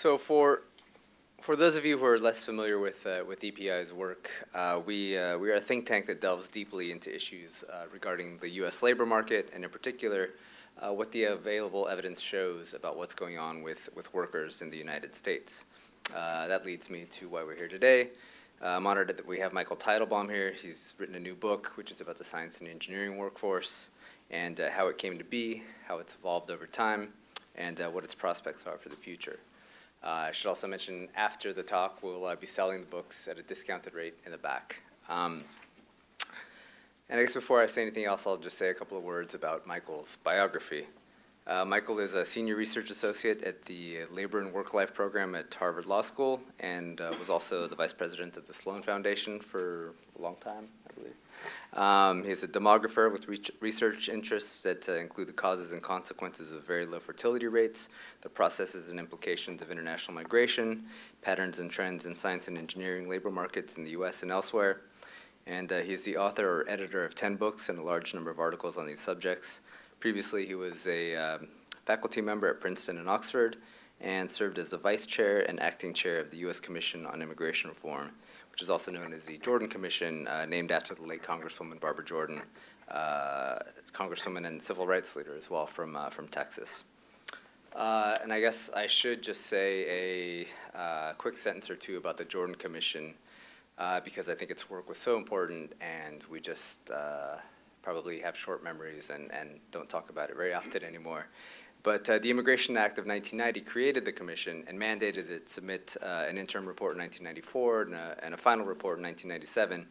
So for those of you who are less familiar with EPI's work, we are a think tank that delves deeply into issues regarding the U.S. labor market, and in particular, what the available evidence shows about what's going on with workers in the United States. That leads me to why we're here today. I'm honored that we have Michael Teitelbaum here. He's written a new book, which is about the science and engineering workforce, and how it came to be, how it's evolved over time, and what its prospects are for the future. I should also mention, after the talk, we'll be selling the books at a discounted rate in the back. And I guess before I say anything else, I'll just say a couple of words about Michael's biography. Michael is a senior research associate at the Labor and Work-Life program at Harvard Law School, and was also the vice president of the Sloan Foundation for a long time, I believe. He's a demographer with research interests that include the causes and consequences of very low fertility rates, the processes and implications of international migration, patterns and trends in science and engineering labor markets in the U.S. and elsewhere. And he's the author or editor of 10 books and a large number of articles on these subjects. Previously, he was a faculty member at Princeton and Oxford, and served as the vice chair and acting chair of the U.S. Commission on Immigration Reform, which is also known as the Jordan Commission, named after the late Congresswoman Barbara Jordan, Congresswoman and civil rights leader as well from Texas. And I guess I should just say a quick sentence or two about the Jordan Commission, because I think its work was so important, and we just probably have short memories and don't talk about it very often anymore. But the Immigration Act of 1990 created the commission and mandated it submit an interim report in 1994 and a final report in 1997.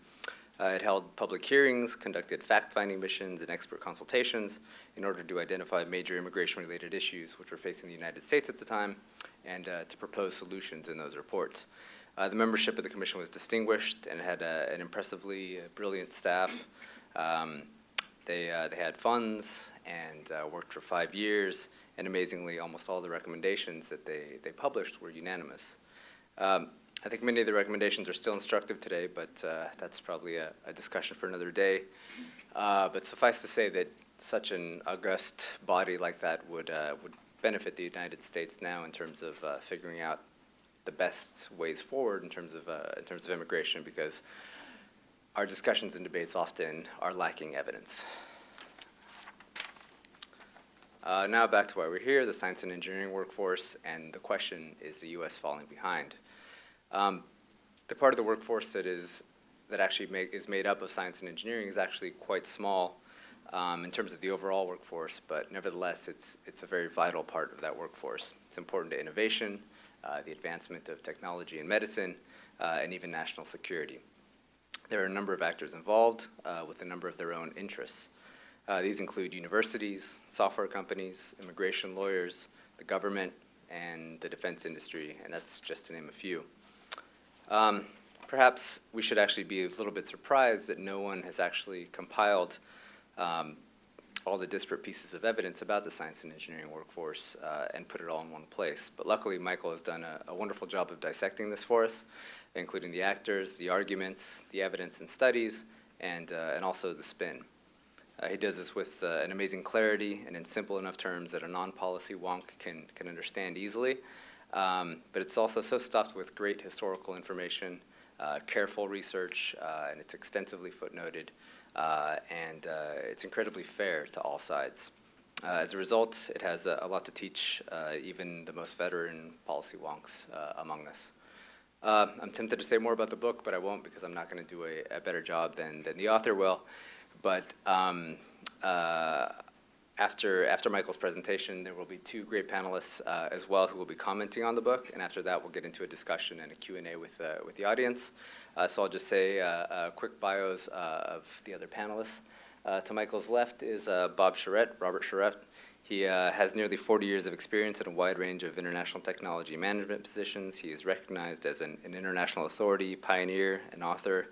It held public hearings, conducted fact-finding missions and expert consultations in order to identify major immigration-related issues which were facing the United States at the time, and to propose solutions in those reports. The membership of the commission was distinguished and had an impressively brilliant staff. They had funds and worked for 5 years, and amazingly, almost all the recommendations that they published were unanimous. I think many of the recommendations are still instructive today, but that's probably a discussion for another day. But suffice to say that such an august body like that would benefit the United States now in terms of figuring out the best ways forward in terms of immigration, because our discussions and debates often are lacking evidence. Now back to why we're here, the science and engineering workforce, and the question, is the U.S. falling behind? The part of the workforce that actually is made up of science and engineering is actually quite small in terms of the overall workforce, but nevertheless, it's a very vital part of that workforce. It's important to innovation, the advancement of technology and medicine, and even national security. There are a number of actors involved with a number of their own interests. These include universities, software companies, immigration lawyers, the government, and the defense industry, and that's just to name a few. Perhaps we should actually be a little bit surprised that no one has actually compiled all the disparate pieces of evidence about the science and engineering workforce and put it all in one place. But luckily, Michael has done a wonderful job of dissecting this for us, including the actors, the arguments, the evidence and studies, and also the spin. He does this with an amazing clarity and in simple enough terms that a non-policy wonk can understand easily. But it's also so stuffed with great historical information, careful research, and it's extensively footnoted, and it's incredibly fair to all sides. As a result, it has a lot to teach even the most veteran policy wonks among us. I'm tempted to say more about the book, but I won't, because I'm not going to do a better job than the author will. But after Michael's presentation, there will be two great panelists as well who will be commenting on the book, and after that we'll get into a discussion and a Q&A with the audience. So I'll just say quick bios of the other panelists. To Michael's left is Robert Charette. He has nearly 40 years of experience in a wide range of international technology management positions. He is recognized as an international authority, pioneer, and author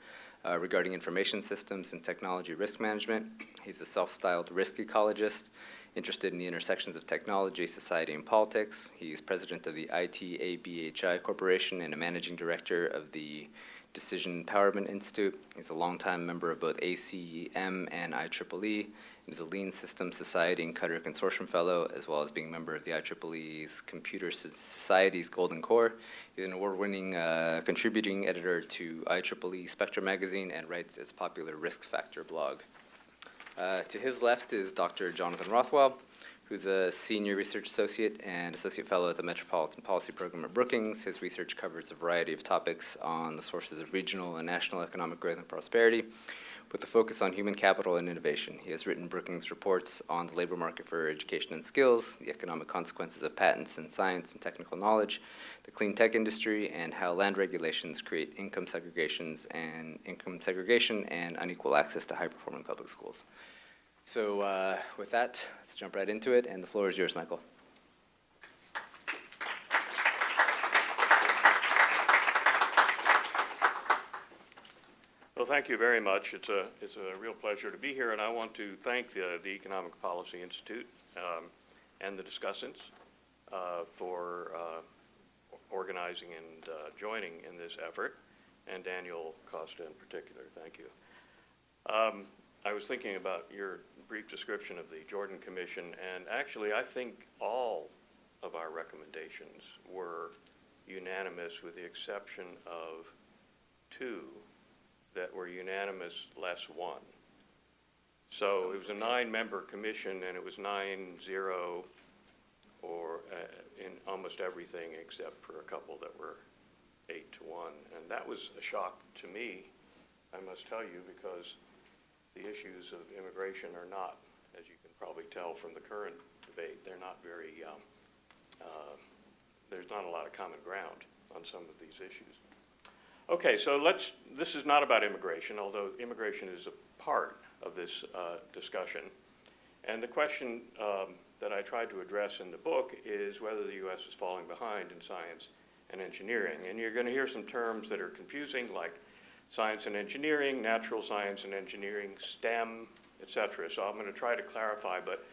regarding information systems and technology risk management. He's a self-styled risk ecologist, interested in the intersections of technology, society, and politics. He's president of the ITABHI Corporation and a managing director of the Decision Empowerment Institute. He's a longtime member of both ACM and IEEE. He's a Lean Systems Society and Qatar Consortium Fellow, as well as being a member of the IEEE's Computer Society's Golden Core. He's an award-winning contributing editor to IEEE Spectrum magazine and writes its popular Risk Factor blog. To his left is Dr. Jonathan Rothwell, who's a senior research associate and associate fellow at the Metropolitan Policy Program at Brookings. His research covers a variety of topics on the sources of regional and national economic growth and prosperity, with a focus on human capital and innovation. He has written Brookings reports on the labor market for education and skills, the economic consequences of patents in science and technical knowledge, the clean tech industry, and how land regulations create income segregation and unequal access to high-performing public schools. So with that, let's jump right into it, and the floor is yours, Michael. Well, thank you very much. It's a real pleasure to be here, and I want to thank the Economic Policy Institute and the discussants for organizing and joining in this effort, and Daniel Costa in particular. Thank you. I was thinking about your brief description of the Jordan Commission, and actually I think all of our recommendations were unanimous with the exception of two that were unanimous less one. So it was a 9-member commission, and it was 9-0 or in almost everything except for a couple that were 8-1. And that was a shock to me, I must tell you, because the issues of immigration are not, as you can probably tell from the current debate, they're not very, there's not a lot of common ground on some of these issues. Okay, so this is not about immigration, although immigration is a part of this discussion. And the question that I tried to address in the book is whether the U.S. is falling behind in science and engineering. And you're going to hear some terms that are confusing, like science and engineering, natural science and engineering, STEM, etc. So I'm going to try to clarify, but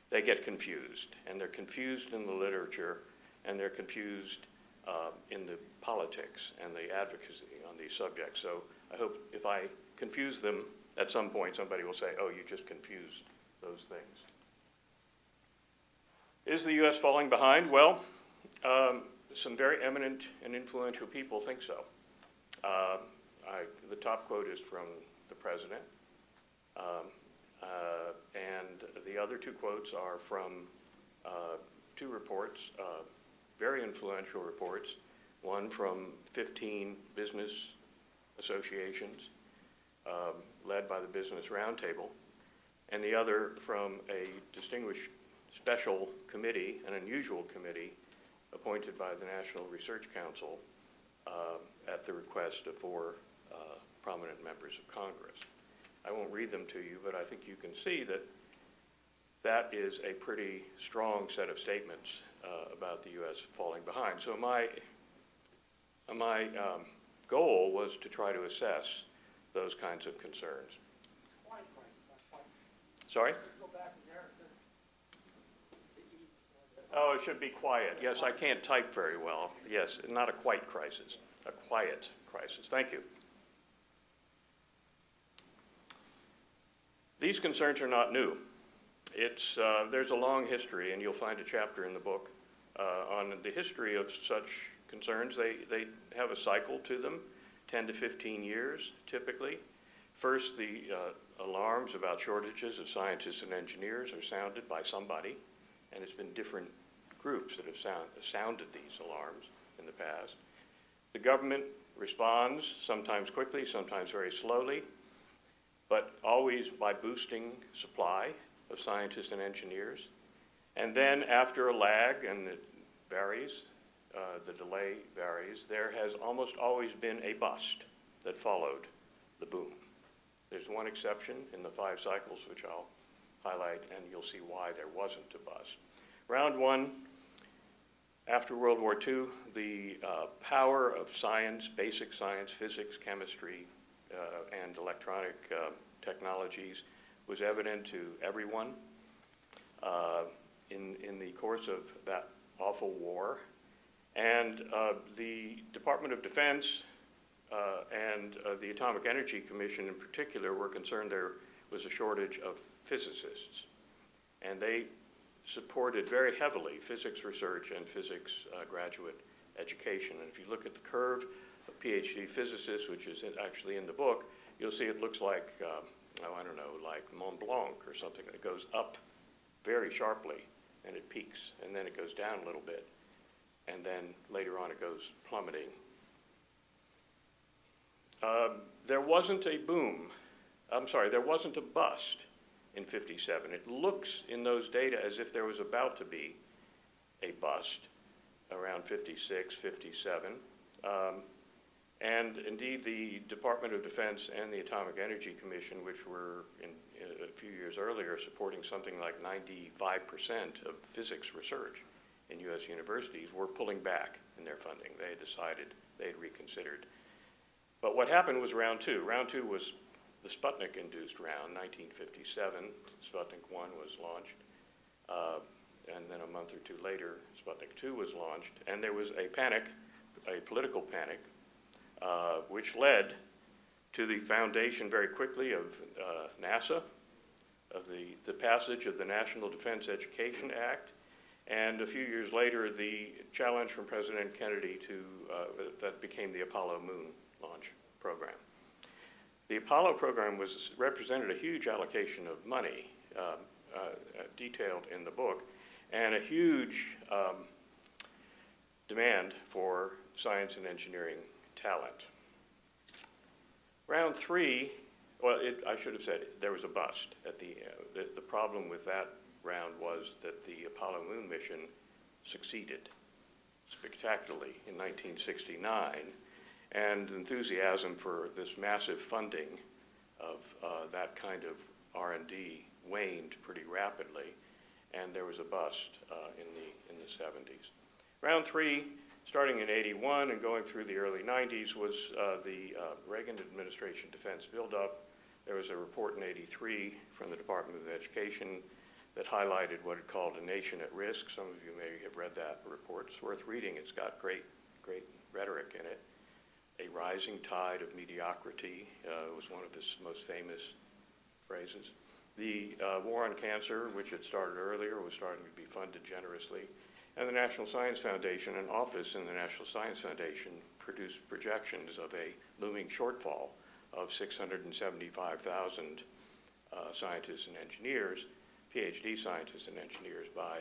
they get confused. And they're confused in the literature, and they're confused in the politics and the advocacy on these subjects. So I hope if I confuse them, at some point somebody will say, oh, you just confused those things. Is the U.S. falling behind? Well, some very eminent and influential people think so. The top quote is from the president, and the other two quotes are from two reports, very influential reports, one from 15 business associations led by the Business Roundtable, and the other from a distinguished special committee, an unusual committee, appointed by the National Research Council at the request of 4 prominent members of Congress. I won't read them to you, but I think you can see that that is a pretty strong set of statements about the U.S. falling behind. So my goal was to try to assess those kinds of concerns. Sorry? Oh, it should be quiet. Yes, I can't type very well. Yes, not a quite crisis, a quiet crisis. Thank you. These concerns are not new. There's a long history, and you'll find a chapter in the book on the history of such concerns. They have a cycle to them, 10 to 15 years, typically. First, the alarms about shortages of scientists and engineers are sounded by somebody, and it's been different groups that have sounded these alarms in the past. The government responds, sometimes quickly, sometimes very slowly, but always by boosting supply of scientists and engineers. And then after a lag, and it varies, the delay varies, there has almost always been a bust that followed the boom. There's one exception in the 5 cycles, which I'll highlight, and you'll see why there wasn't a bust. Round 1, after World War II, the power of science, basic science, physics, chemistry, and electronic technologies was evident to everyone in the course of that awful war. And the Department of Defense and the Atomic Energy Commission in particular were concerned there was a shortage of physicists. And they supported very heavily physics research and physics graduate education. And if you look at the curve of PhD physicists, which is actually in the book, you'll see it looks like, I don't know, like Mont Blanc or something. It goes up very sharply, and it peaks, and then it goes down a little bit. And then later on it goes plummeting. There wasn't a boom. There wasn't a bust in 57. It looks in those data as if there was about to be a bust around 56, 57. And indeed, the Department of Defense and the Atomic Energy Commission, which were a few years earlier supporting something like 95% of physics research in U.S. universities, were pulling back in their funding. They had decided, they had reconsidered. But what happened was round two. Round two was the Sputnik-induced round, 1957. Sputnik 1 was launched. And then a month or two later, Sputnik 2 was launched. And there was a panic, a political panic, which led to the foundation very quickly of NASA, of the passage of the National Defense Education Act, and a few years later, the challenge from President Kennedy to that became the Apollo Moon launch program. The Apollo program represented a huge allocation of money, detailed in the book, and a huge demand for science and engineering talent. Round three, well, I should have said there was a bust at the problem with that round was that the Apollo Moon mission succeeded spectacularly in 1969, and enthusiasm for this massive funding of that kind of R&D waned pretty rapidly, and there was a bust in the 70s. Round three, starting in 81 and going through the early 90s, was the Reagan administration defense buildup. There was a report in 83 from the Department of Education that highlighted what it called a nation at risk. Some of you may have read that report. It's worth reading. It's got great rhetoric in it. A rising tide of mediocrity was one of his most famous phrases. The war on cancer, which had started earlier, was starting to be funded generously. And the National Science Foundation, an office in the National Science Foundation, produced projections of a looming shortfall of 675,000 scientists and engineers, PhD scientists and engineers by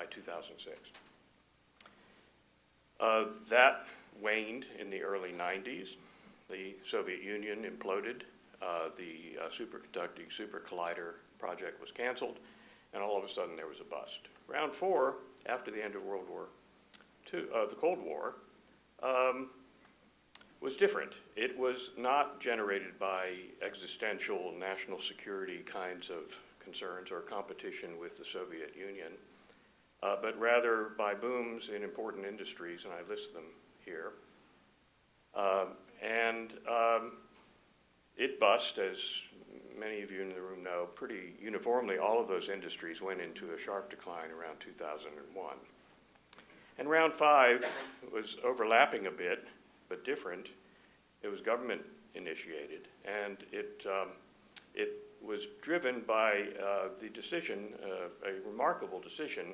2006. That waned in the early 90s. The Soviet Union imploded. The superconducting super collider project was canceled, and all of a sudden there was a bust. Round four, after the end of World War II, the Cold War, was different. It was not generated by existential national security kinds of concerns or competition with the Soviet Union, but rather by booms in important industries, and I list them here. It bust, as many of you in the room know, pretty uniformly. All of those industries went into a sharp decline around 2001. And round five was overlapping a bit, but different. It was government initiated, and it was driven by the decision, a remarkable decision,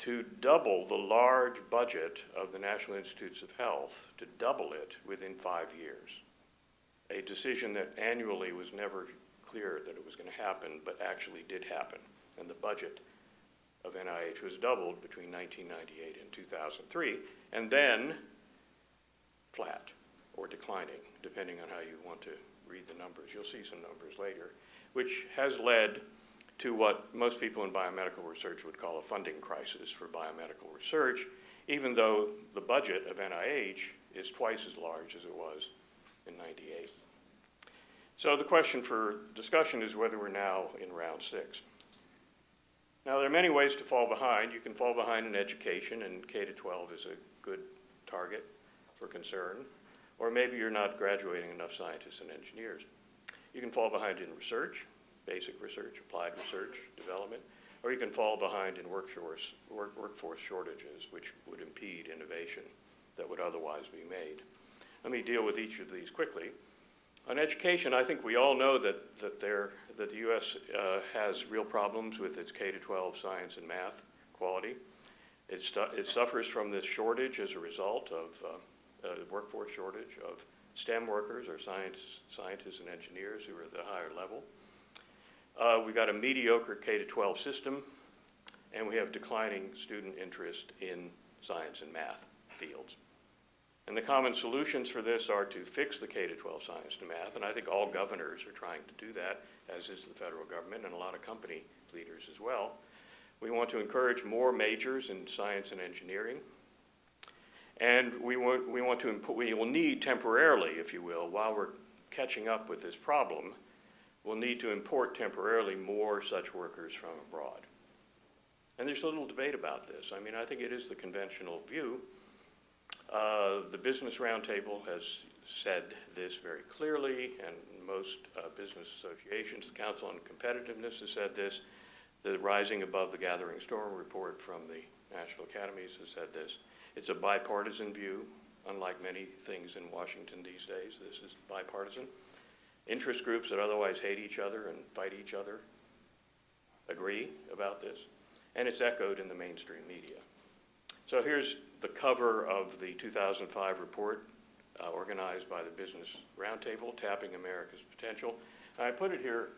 to double the large budget of the National Institutes of Health, to double it within 5 years. A decision that annually was never clear that it was going to happen, but actually did happen. And the budget of NIH was doubled between 1998 and 2003, and then flat or declining, depending on how you want to read the numbers. You'll see some numbers later, which has led to what most people in biomedical research would call a funding crisis for biomedical research, even though the budget of NIH is twice as large as it was in 98. So the question for discussion is whether we're now in round six. Now, there are many ways to fall behind. You can fall behind in education, and K-12 is a good target for concern. Or maybe you're not graduating enough scientists and engineers. You can fall behind in research, basic research, applied research, development, or you can fall behind in workforce shortages, which would impede innovation that would otherwise be made. Let me deal with each of these quickly. On education, I think we all know that the U.S. Has real problems with its K-12 science and math quality. It suffers from this shortage as a result of workforce shortage of STEM workers, or scientists and engineers who are at the higher level. We've got a mediocre K-12 system, and we have declining student interest in science and math fields. And the common solutions for this are to fix the K-12 science and math, and I think all governors are trying to do that, as is the federal government and a lot of company leaders as well. We want to encourage more majors in science and engineering, and we will need temporarily, if you will, while we're catching up with this problem, we'll need to import temporarily more such workers from abroad. And there's a little debate about this. I mean, I think it is the conventional view. The Business Roundtable has said this very clearly, and most business associations, the Council on Competitiveness has said this. The Rising Above the Gathering Storm report from the National Academies has said this. It's a bipartisan view, unlike many things in Washington these days. This is bipartisan. Interest groups that otherwise hate each other and fight each other agree about this, and it's echoed in the mainstream media. So here's the cover of the 2005 report organized by the Business Roundtable, Tapping America's Potential. I put it here.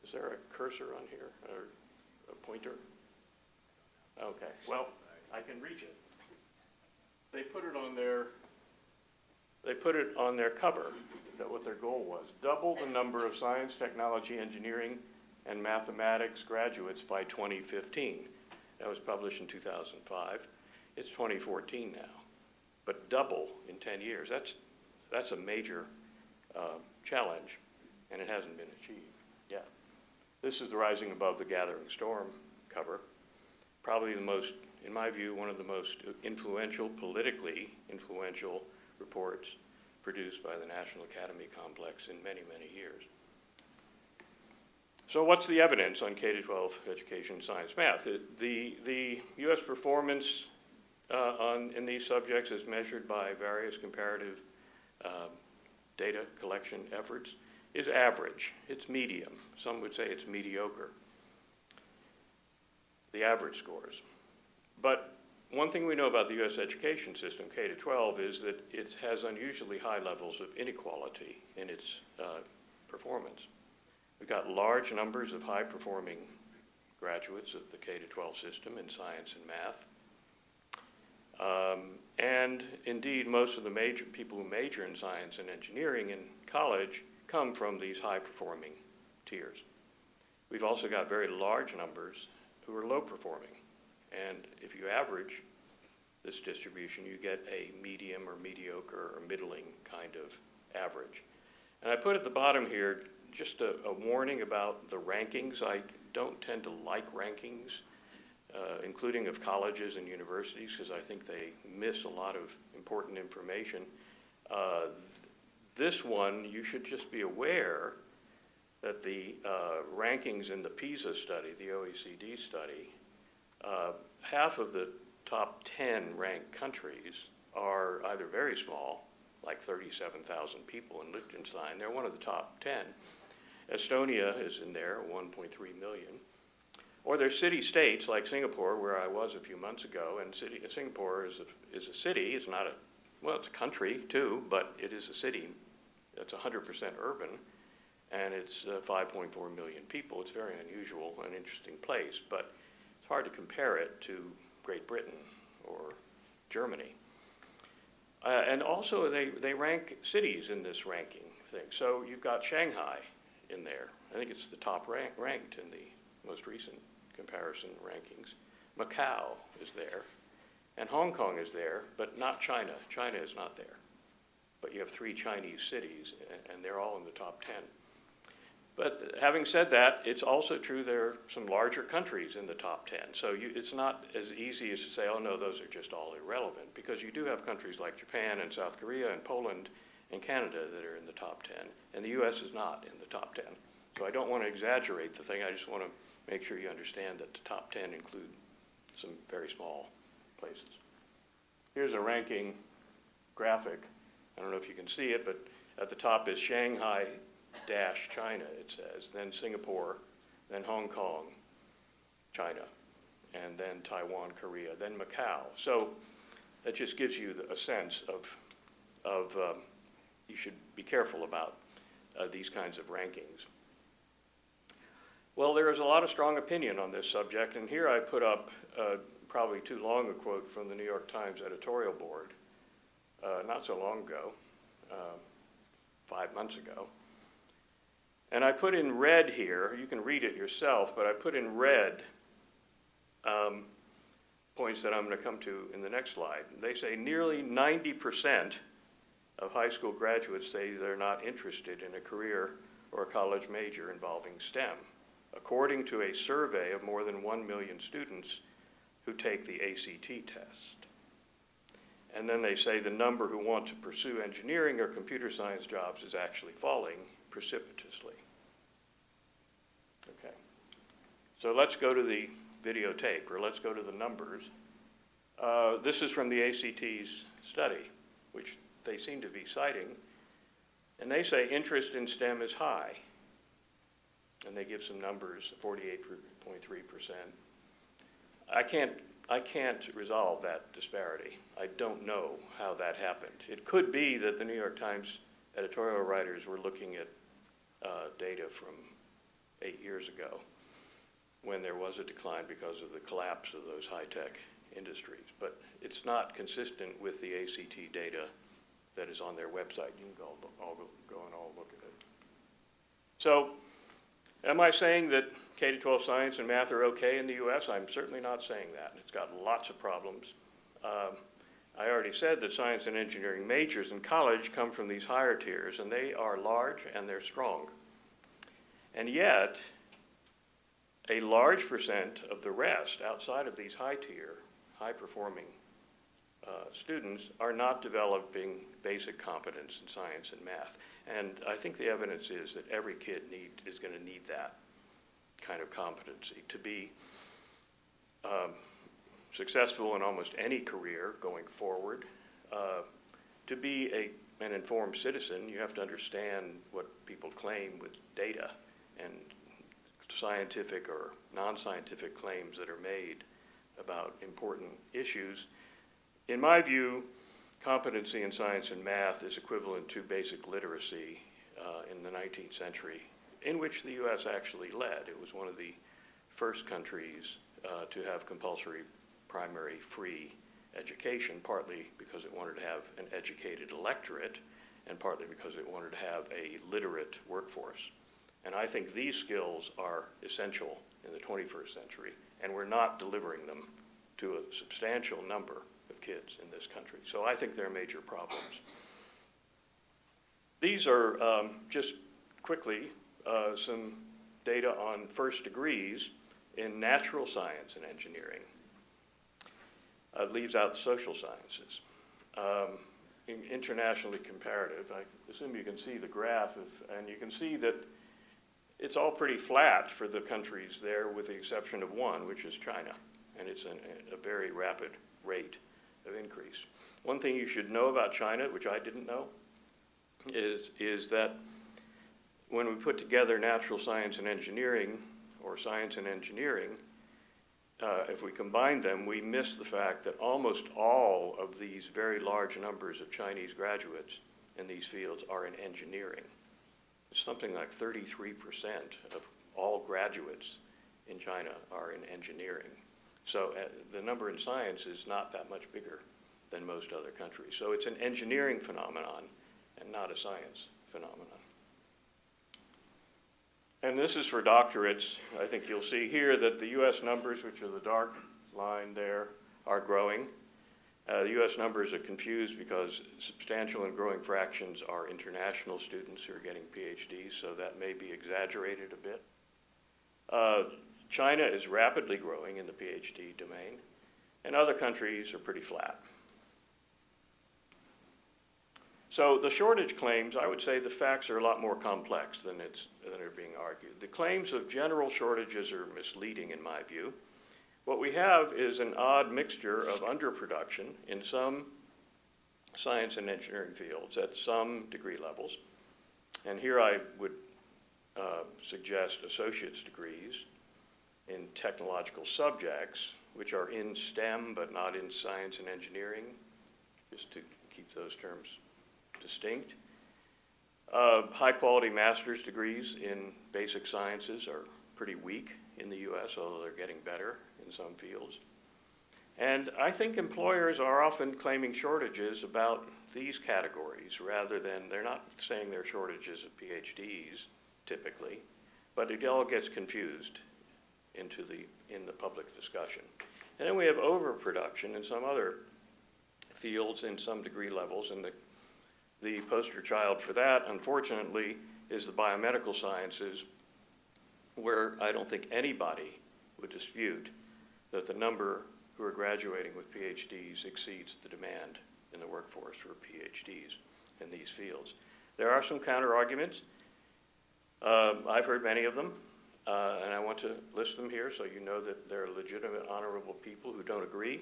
Is there a cursor on here, or a pointer? Okay, well, I can reach it. They put it on their cover, that what their goal was. Double the number of science, technology, engineering, and mathematics graduates by 2015. That was published in 2005. It's 2014 now, but double in 10 years. That's a major challenge, and it hasn't been achieved yet. This is the Rising Above the Gathering Storm cover. Probably the most, in my view, one of the most politically influential reports produced by the National Academy Complex in many, many years. So what's the evidence on K-12 education, science, math? The U.S. performance in these subjects is measured by various comparative data collection efforts, is average. It's medium. Some would say it's mediocre, the average scores. But one thing we know about the U.S. education system, K-12, is that it has unusually high levels of inequality in its performance. We've got large numbers of high-performing graduates of the K-12 system in science and math. And indeed, most of the people who major in science and engineering in college come from these high-performing tiers. We've also got very large numbers who are low-performing. And if you average this distribution, you get a medium or mediocre or middling kind of average. And I put at the bottom here just a warning about the rankings. I don't tend to like rankings, including of colleges and universities, because I think they miss a lot of important information. This one, you should just be aware that the rankings in the PISA study, the OECD study, half of the top 10 ranked countries are either very small, like 37,000 people in Liechtenstein. They're one of the top 10. Estonia is in there, 1.3 million. Or they're city-states like Singapore, where I was a few months ago, and Singapore is a city. It's not it's a country too, but it is a city. It's 100% urban, and it's 5.4 million people. It's very unusual, an interesting place, but it's hard to compare it to Great Britain or Germany. And also they rank cities in this ranking thing. So you've got Shanghai in there. I think it's the top ranked in the most recent comparison rankings. Macau is there, and Hong Kong is there, but not China. China is not there. But you have 3 Chinese cities, and they're all in the top 10. But having said that, it's also true there are some larger countries in the top 10. So it's not as easy as to say, oh no, those are just all irrelevant, because you do have countries like Japan and South Korea and Poland and Canada that are in the top 10, and the U.S. is not in the top 10. So I don't want to exaggerate the thing. I just want to make sure you understand that the top 10 include some very small places. Here's a ranking graphic I don't know if you can see it, but at the top is Shanghai-China, it says, then Singapore, then Hong Kong, China, and then Taiwan, Korea, then Macau. So that just gives you a sense of you should be careful about these kinds of rankings. Well, there is a lot of strong opinion on this subject, and here I put up probably too long a quote from the New York Times editorial board not so long ago, 5 months ago. And I put in red here, you can read it yourself, but I put in red points that I'm going to come to in the next slide. They say nearly 90% of high school graduates say they're not interested in a career or a college major involving STEM, according to a survey of more than 1 million students who take the ACT test. And then they say the number who want to pursue engineering or computer science jobs is actually falling precipitously. Okay, so let's go to the videotape, or let's go to the numbers. This is from the ACT's study, which they seem to be citing, and they say interest in STEM is high, and they give some numbers, 48.3%. I can't resolve that disparity. I don't know how that happened. It could be that the New York Times editorial writers were looking at data from 8 years ago, when there was a decline because of the collapse of those high-tech industries. But it's not consistent with the ACT data that is on their website. You can go and all look at it. So, am I saying that K-12 science and math are okay in the US? I'm certainly not saying that. It's got lots of problems. I already said that science and engineering majors in college come from these higher tiers, and they are large and they're strong. And yet, a large percent of the rest, outside of these high-tier, high-performing students, are not developing basic competence in science and math. And I think the evidence is that every kid is going to need that kind of competency to be successful in almost any career going forward. To be an informed citizen, you have to understand what people claim with data and scientific or non-scientific claims that are made about important issues. In my view, competency in science and math is equivalent to basic literacy in the 19th century, in which the US actually led. It was one of the first countries to have compulsory primary free education, partly because it wanted to have an educated electorate, and partly because it wanted to have a literate workforce. And I think these skills are essential in the 21st century, and we're not delivering them to a substantial number of kids in this country. So I think there are major problems. These are just quickly some data on first degrees in natural science and engineering. It leaves out the social sciences. Internationally comparative, I assume you can see the graph, and you can see that it's all pretty flat for the countries there, with the exception of one, which is China, and it's a very rapid rate of increase. One thing you should know about China, which I didn't know, is that when we put together natural science and engineering, or science and engineering, if we combine them, we miss the fact that almost all of these very large numbers of Chinese graduates in these fields are in engineering. It's something like 33% of all graduates in China are in engineering. So the number in science is not that much bigger than most other countries. So it's an engineering phenomenon and not a science phenomenon. And this is for doctorates. I think you'll see here that the US numbers, which are the dark line there, are growing. The US numbers are confused because substantial and growing fractions are international students who are getting PhDs, so that may be exaggerated a bit. China is rapidly growing in the PhD domain, and other countries are pretty flat. So the shortage claims, I would say the facts are a lot more complex than are being argued. The claims of general shortages are misleading in my view. What we have is an odd mixture of underproduction in some science and engineering fields at some degree levels. And here I would suggest associate's degrees in technological subjects, which are in STEM but not in science and engineering, just to keep those terms distinct. High-quality master's degrees in basic sciences are pretty weak in the U.S., although they're getting better in some fields. And I think employers are often claiming shortages about these categories rather than, they're not saying there are shortages of PhDs typically, but it all gets confused in the public discussion. And then we have overproduction in some other fields in some degree levels, and the poster child for that, unfortunately, is the biomedical sciences, where I don't think anybody would dispute that the number who are graduating with PhDs exceeds the demand in the workforce for PhDs in these fields. There are some counter-arguments. I've heard many of them, and I want to list them here so you know that there are legitimate, honorable people who don't agree,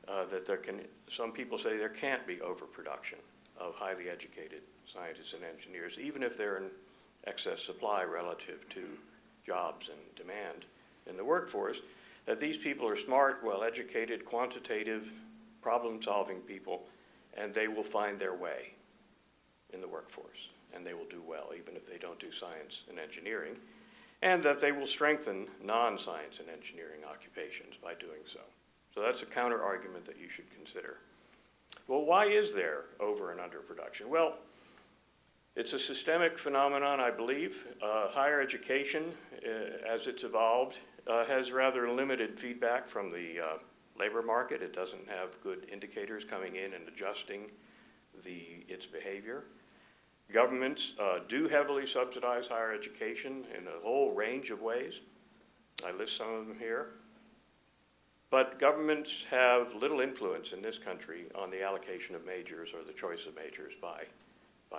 that some people say there can't be overproduction of highly educated scientists and engineers, even if they're in excess supply relative to jobs and demand in the workforce, that these people are smart, well-educated, quantitative, problem-solving people, and they will find their way in the workforce, and they will do well, even if they don't do science and engineering, and that they will strengthen non-science and engineering occupations by doing so. So that's a counter-argument that you should consider. Well, why is there over and underproduction? Well, it's a systemic phenomenon, I believe. Higher education, as it's evolved, has rather limited feedback from the labor market. It doesn't have good indicators coming in and adjusting its behavior. Governments do heavily subsidize higher education in a whole range of ways. I list some of them here. But governments have little influence in this country on the allocation of majors or the choice of majors by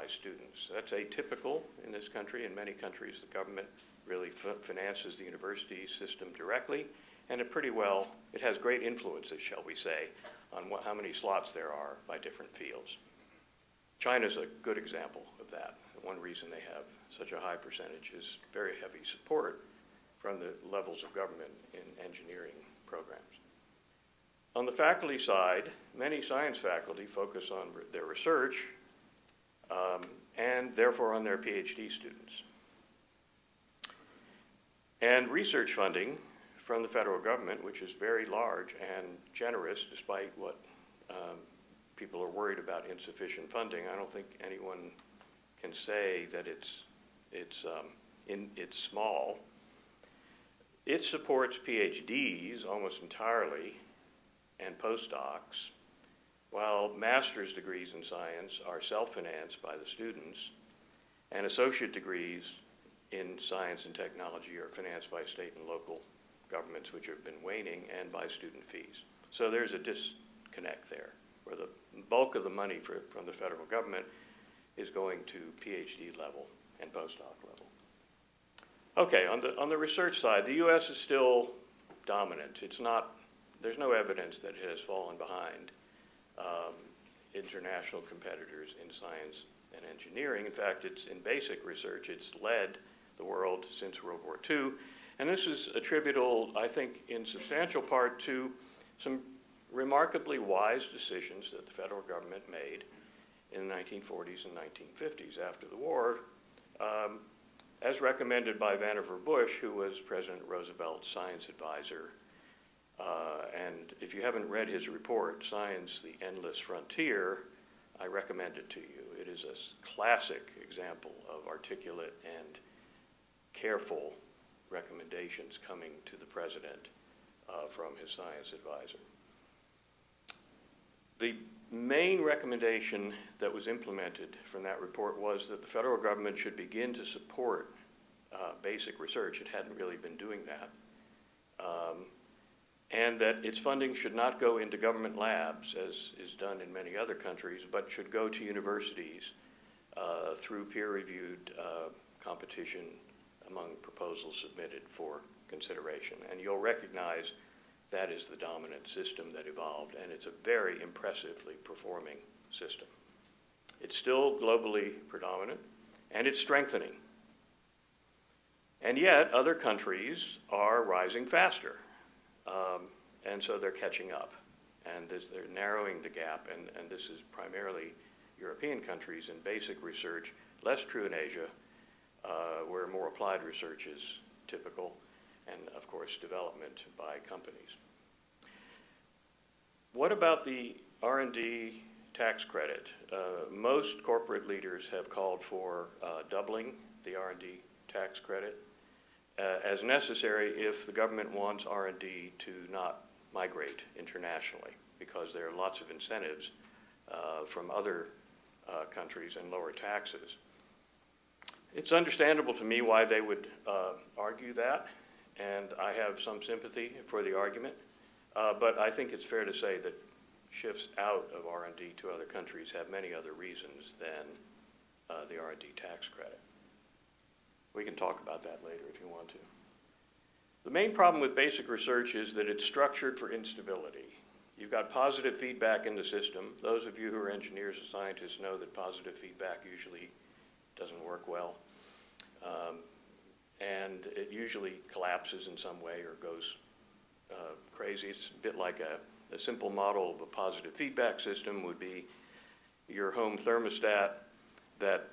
students. That's atypical in this country. In many countries, the government really finances the university system directly, and it has great influences, shall we say, on how many slots there are by different fields. China's a good example of that. One reason they have such a high percentage is very heavy support from the levels of government in engineering programs. On the faculty side, many science faculty focus on their research and therefore on their PhD students. And research funding from the federal government, which is very large and generous despite what people are worried about insufficient funding. I don't think anyone can say that it's small. It supports PhDs almost entirely and postdocs, while master's degrees in science are self-financed by the students, and associate degrees in science and technology are financed by state and local governments, which have been waning, and by student fees. So there's a disconnect there, where the bulk of the money from the federal government is going to PhD level and postdoc level. Okay, on the research side, the U.S. is still dominant. There's no evidence that it has fallen behind international competitors in science and engineering. In fact, it's in basic research, it's led the world since World War II. And this is attributable, I think, in substantial part to some remarkably wise decisions that the federal government made in the 1940s and 1950s after the war, as recommended by Vannevar Bush, who was President Roosevelt's science advisor. And if you haven't read his report, Science, the Endless Frontier, I recommend it to you. It is a classic example of articulate and careful recommendations coming to the president from his science advisor. The main recommendation that was implemented from that report was that the federal government should begin to support basic research. It hadn't really been doing that. And that its funding should not go into government labs, as is done in many other countries, but should go to universities through peer-reviewed competition among proposals submitted for consideration. And you'll recognize that is the dominant system that evolved, and it's a very impressively performing system. It's still globally predominant, and it's strengthening. And yet, other countries are rising faster, and so they're catching up. And they're narrowing the gap, and this is primarily European countries in basic research, less true in Asia, where more applied research is typical, and of course development by companies. What about the R&D tax credit? Most corporate leaders have called for doubling the R&D tax credit as necessary if the government wants R&D to not migrate internationally, because there are lots of incentives from other countries and lower taxes. It's understandable to me why they would argue that, and I have some sympathy for the argument, but I think it's fair to say that shifts out of R&D to other countries have many other reasons than the R&D tax credit. We can talk about that later if you want to. The main problem with basic research is that it's structured for instability. You've got positive feedback in the system. Those of you who are engineers or scientists know that positive feedback usually doesn't work well. And it usually collapses in some way or goes crazy. It's a bit like a simple model of a positive feedback system would be your home thermostat that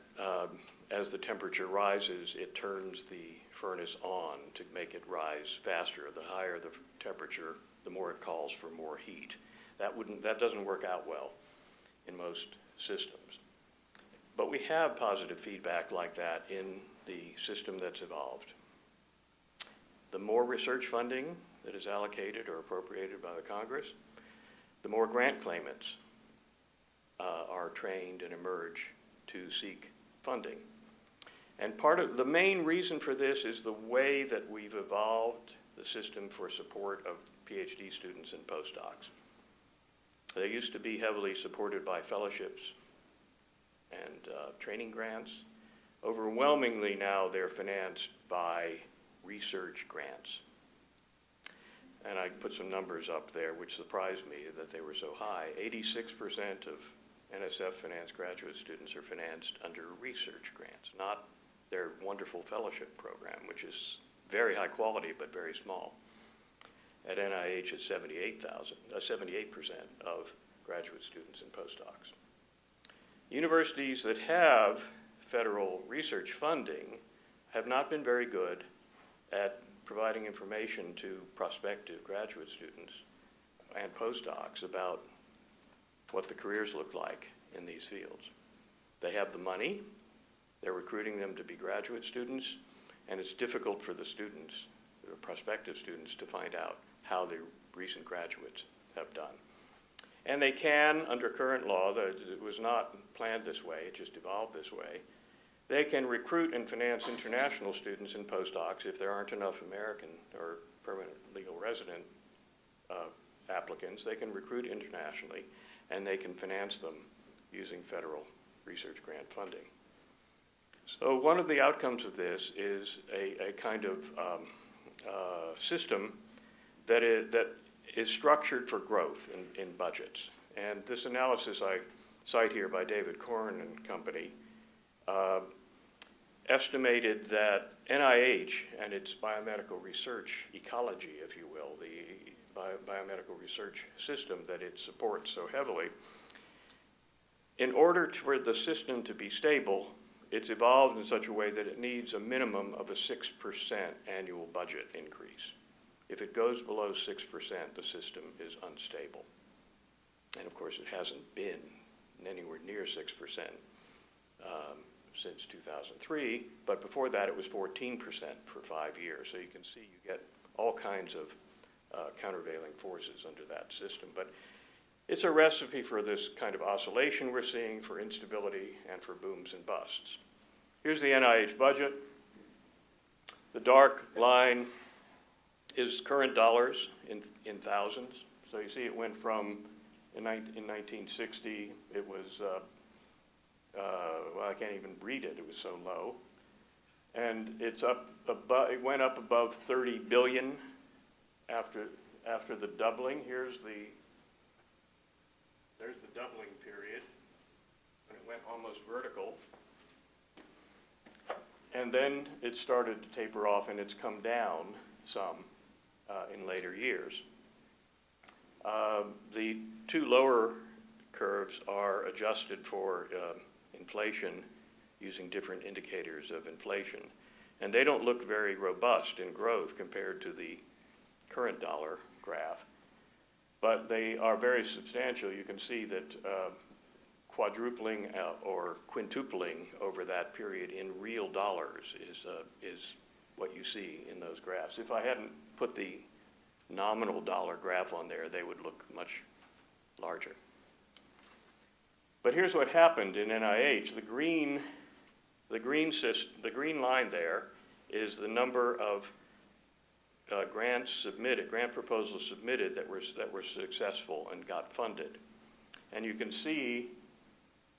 as the temperature rises, it turns the furnace on to make it rise faster. The higher the temperature, the more it calls for more heat. That doesn't work out well in most systems. But we have positive feedback like that in the system that's evolved. The more research funding that is allocated or appropriated by the Congress, the more grant claimants are trained and emerge to seek funding. And part of the main reason for this is the way that we've evolved the system for support of PhD students and postdocs. They used to be heavily supported by fellowships and training grants. Overwhelmingly now they're financed by research grants. And I put some numbers up there which surprised me that they were so high. 86% of NSF-financed graduate students are financed under research grants, not their wonderful fellowship program, which is very high quality but very small. At NIH, it's 78% of graduate students and postdocs. Universities that have federal research funding have not been very good at providing information to prospective graduate students and postdocs about what the careers look like in these fields. They have the money, they're recruiting them to be graduate students, and it's difficult for the students, the prospective students, to find out how the recent graduates have done. And they can, under current law, it was not planned this way, it just evolved this way, they can recruit and finance international students and postdocs if there aren't enough American or permanent legal resident applicants. They can recruit internationally, and they can finance them using federal research grant funding. So one of the outcomes of this is a kind of system that is structured for growth in budgets. And this analysis I cite here by David Korn and company estimated that NIH and its biomedical research ecology, if you will, the biomedical research system that it supports so heavily, in order for the system to be stable, it's evolved in such a way that it needs a minimum of a 6% annual budget increase. If it goes below 6%, the system is unstable. And of course, it hasn't been anywhere near 6% since 2003, but before that it was 14% for 5 years. So you can see you get all kinds of countervailing forces under that system. But it's a recipe for this kind of oscillation we're seeing, for instability and for booms and busts. Here's the NIH budget. The dark line is current dollars in thousands. So you see it went from, in 1960, it was, well, I can't even read it, it was so low. And it's up above, it went up above 30 billion after the doubling. There's the doubling period. almost vertical. And then it started to taper off, and it's come down some in later years. The two lower curves are adjusted for inflation using different indicators of inflation. And they don't look very robust in growth compared to the current dollar graph, but they are very substantial. You can see that quadrupling or quintupling over that period in real dollars is what you see in those graphs. If I hadn't put the nominal dollar graph on there, they would look much larger. But here's what happened in NIH. The green line there is the number of grant proposals submitted that were successful and got funded. And you can see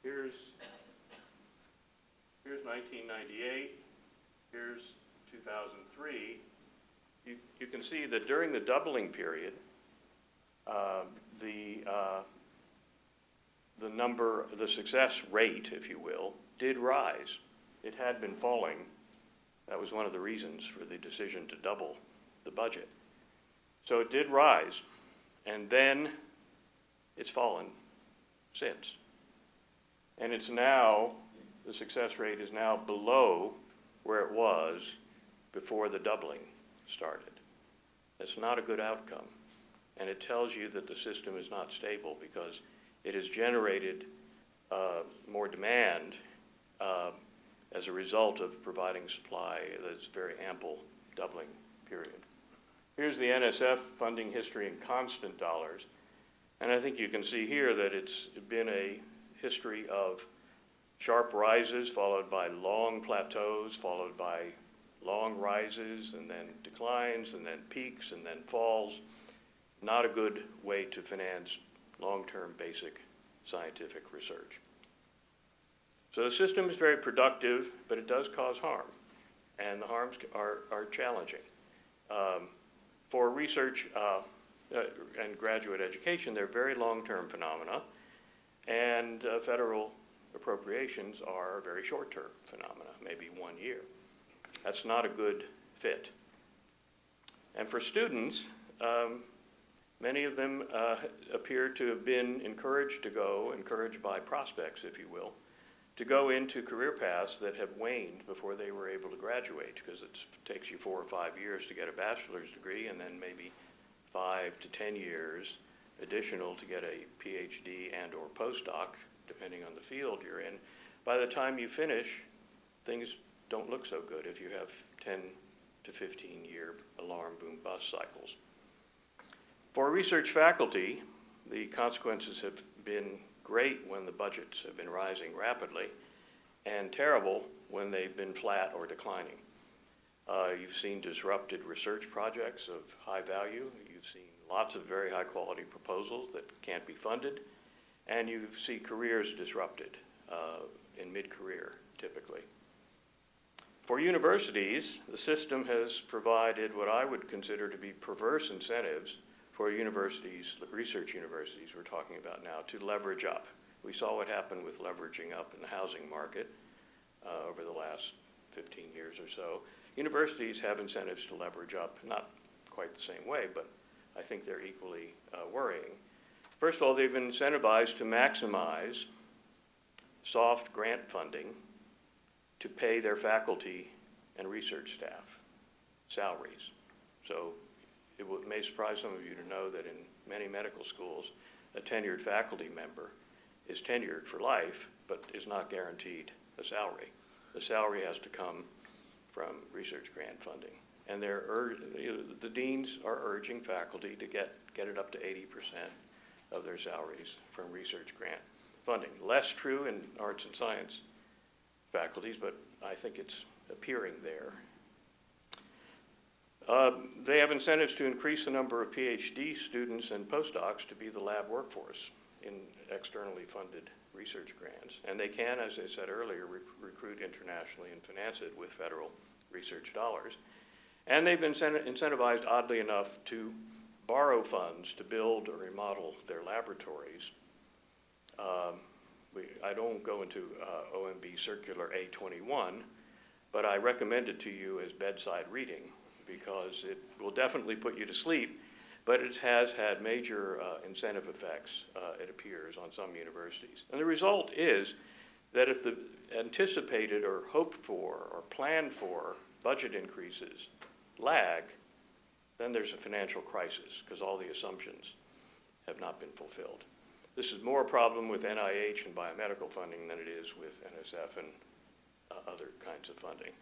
here's 1998, here's 2003. You can see that during the doubling period, the success rate, if you will, did rise. It had been falling. That was one of the reasons for the decision to double the budget. So it did rise, and then it's fallen since. And it's now, the success rate is now below where it was before the doubling started. That's not a good outcome. And it tells you that the system is not stable because it has generated more demand as a result of providing supply that's very ample doubling period. Here's the NSF funding history in constant dollars. And I think you can see here that it's been a history of sharp rises followed by long plateaus, followed by long rises and then declines and then peaks and then falls. Not a good way to finance long-term basic scientific research. So the system is very productive, but it does cause harm, and the harms are challenging. For research and graduate education, they're very long-term phenomena, and federal appropriations are very short-term phenomena, maybe 1 year. That's not a good fit. And for students, many of them appear to have been encouraged by prospects, if you will, to go into career paths that have waned before they were able to graduate, because it takes you 4 or 5 years to get a bachelor's degree, and then maybe 5 to 10 years additional to get a PhD and or postdoc, depending on the field you're in. By the time you finish, things don't look so good if you have 10 to 15 year alarm boom bust cycles. For research faculty, the consequences have been great when the budgets have been rising rapidly, and terrible when they've been flat or declining. You've seen disrupted research projects of high value. You've seen lots of very high quality proposals that can't be funded, and you see careers disrupted in mid-career, typically. For universities, the system has provided what I would consider to be perverse incentives for universities, research universities we're talking about now, to leverage up. We saw what happened with leveraging up in the housing market over the last 15 years or so. Universities have incentives to leverage up, not quite the same way, but I think they're equally worrying. First of all, they've been incentivized to maximize soft grant funding to pay their faculty and research staff salaries. So it may surprise some of you to know that in many medical schools, a tenured faculty member is tenured for life, but is not guaranteed a salary. The salary has to come from research grant funding. And the deans are urging faculty to get it up to 80% of their salaries from research grant funding. Less true in arts and science faculties, but I think it's appearing there. They have incentives to increase the number of PhD students and postdocs to be the lab workforce in externally funded research grants. And they can, as I said earlier, recruit internationally and finance it with federal research dollars. And they've been incentivized, oddly enough, to borrow funds to build or remodel their laboratories. I I don't go into OMB Circular A21, but I recommend it to you as bedside reading because it will definitely put you to sleep, but it has had major incentive effects, it appears, on some universities. And the result is that if the anticipated or hoped for or planned for budget increases lag, then there's a financial crisis because all the assumptions have not been fulfilled. This is more a problem with NIH and biomedical funding than it is with NSF and other kinds of funding.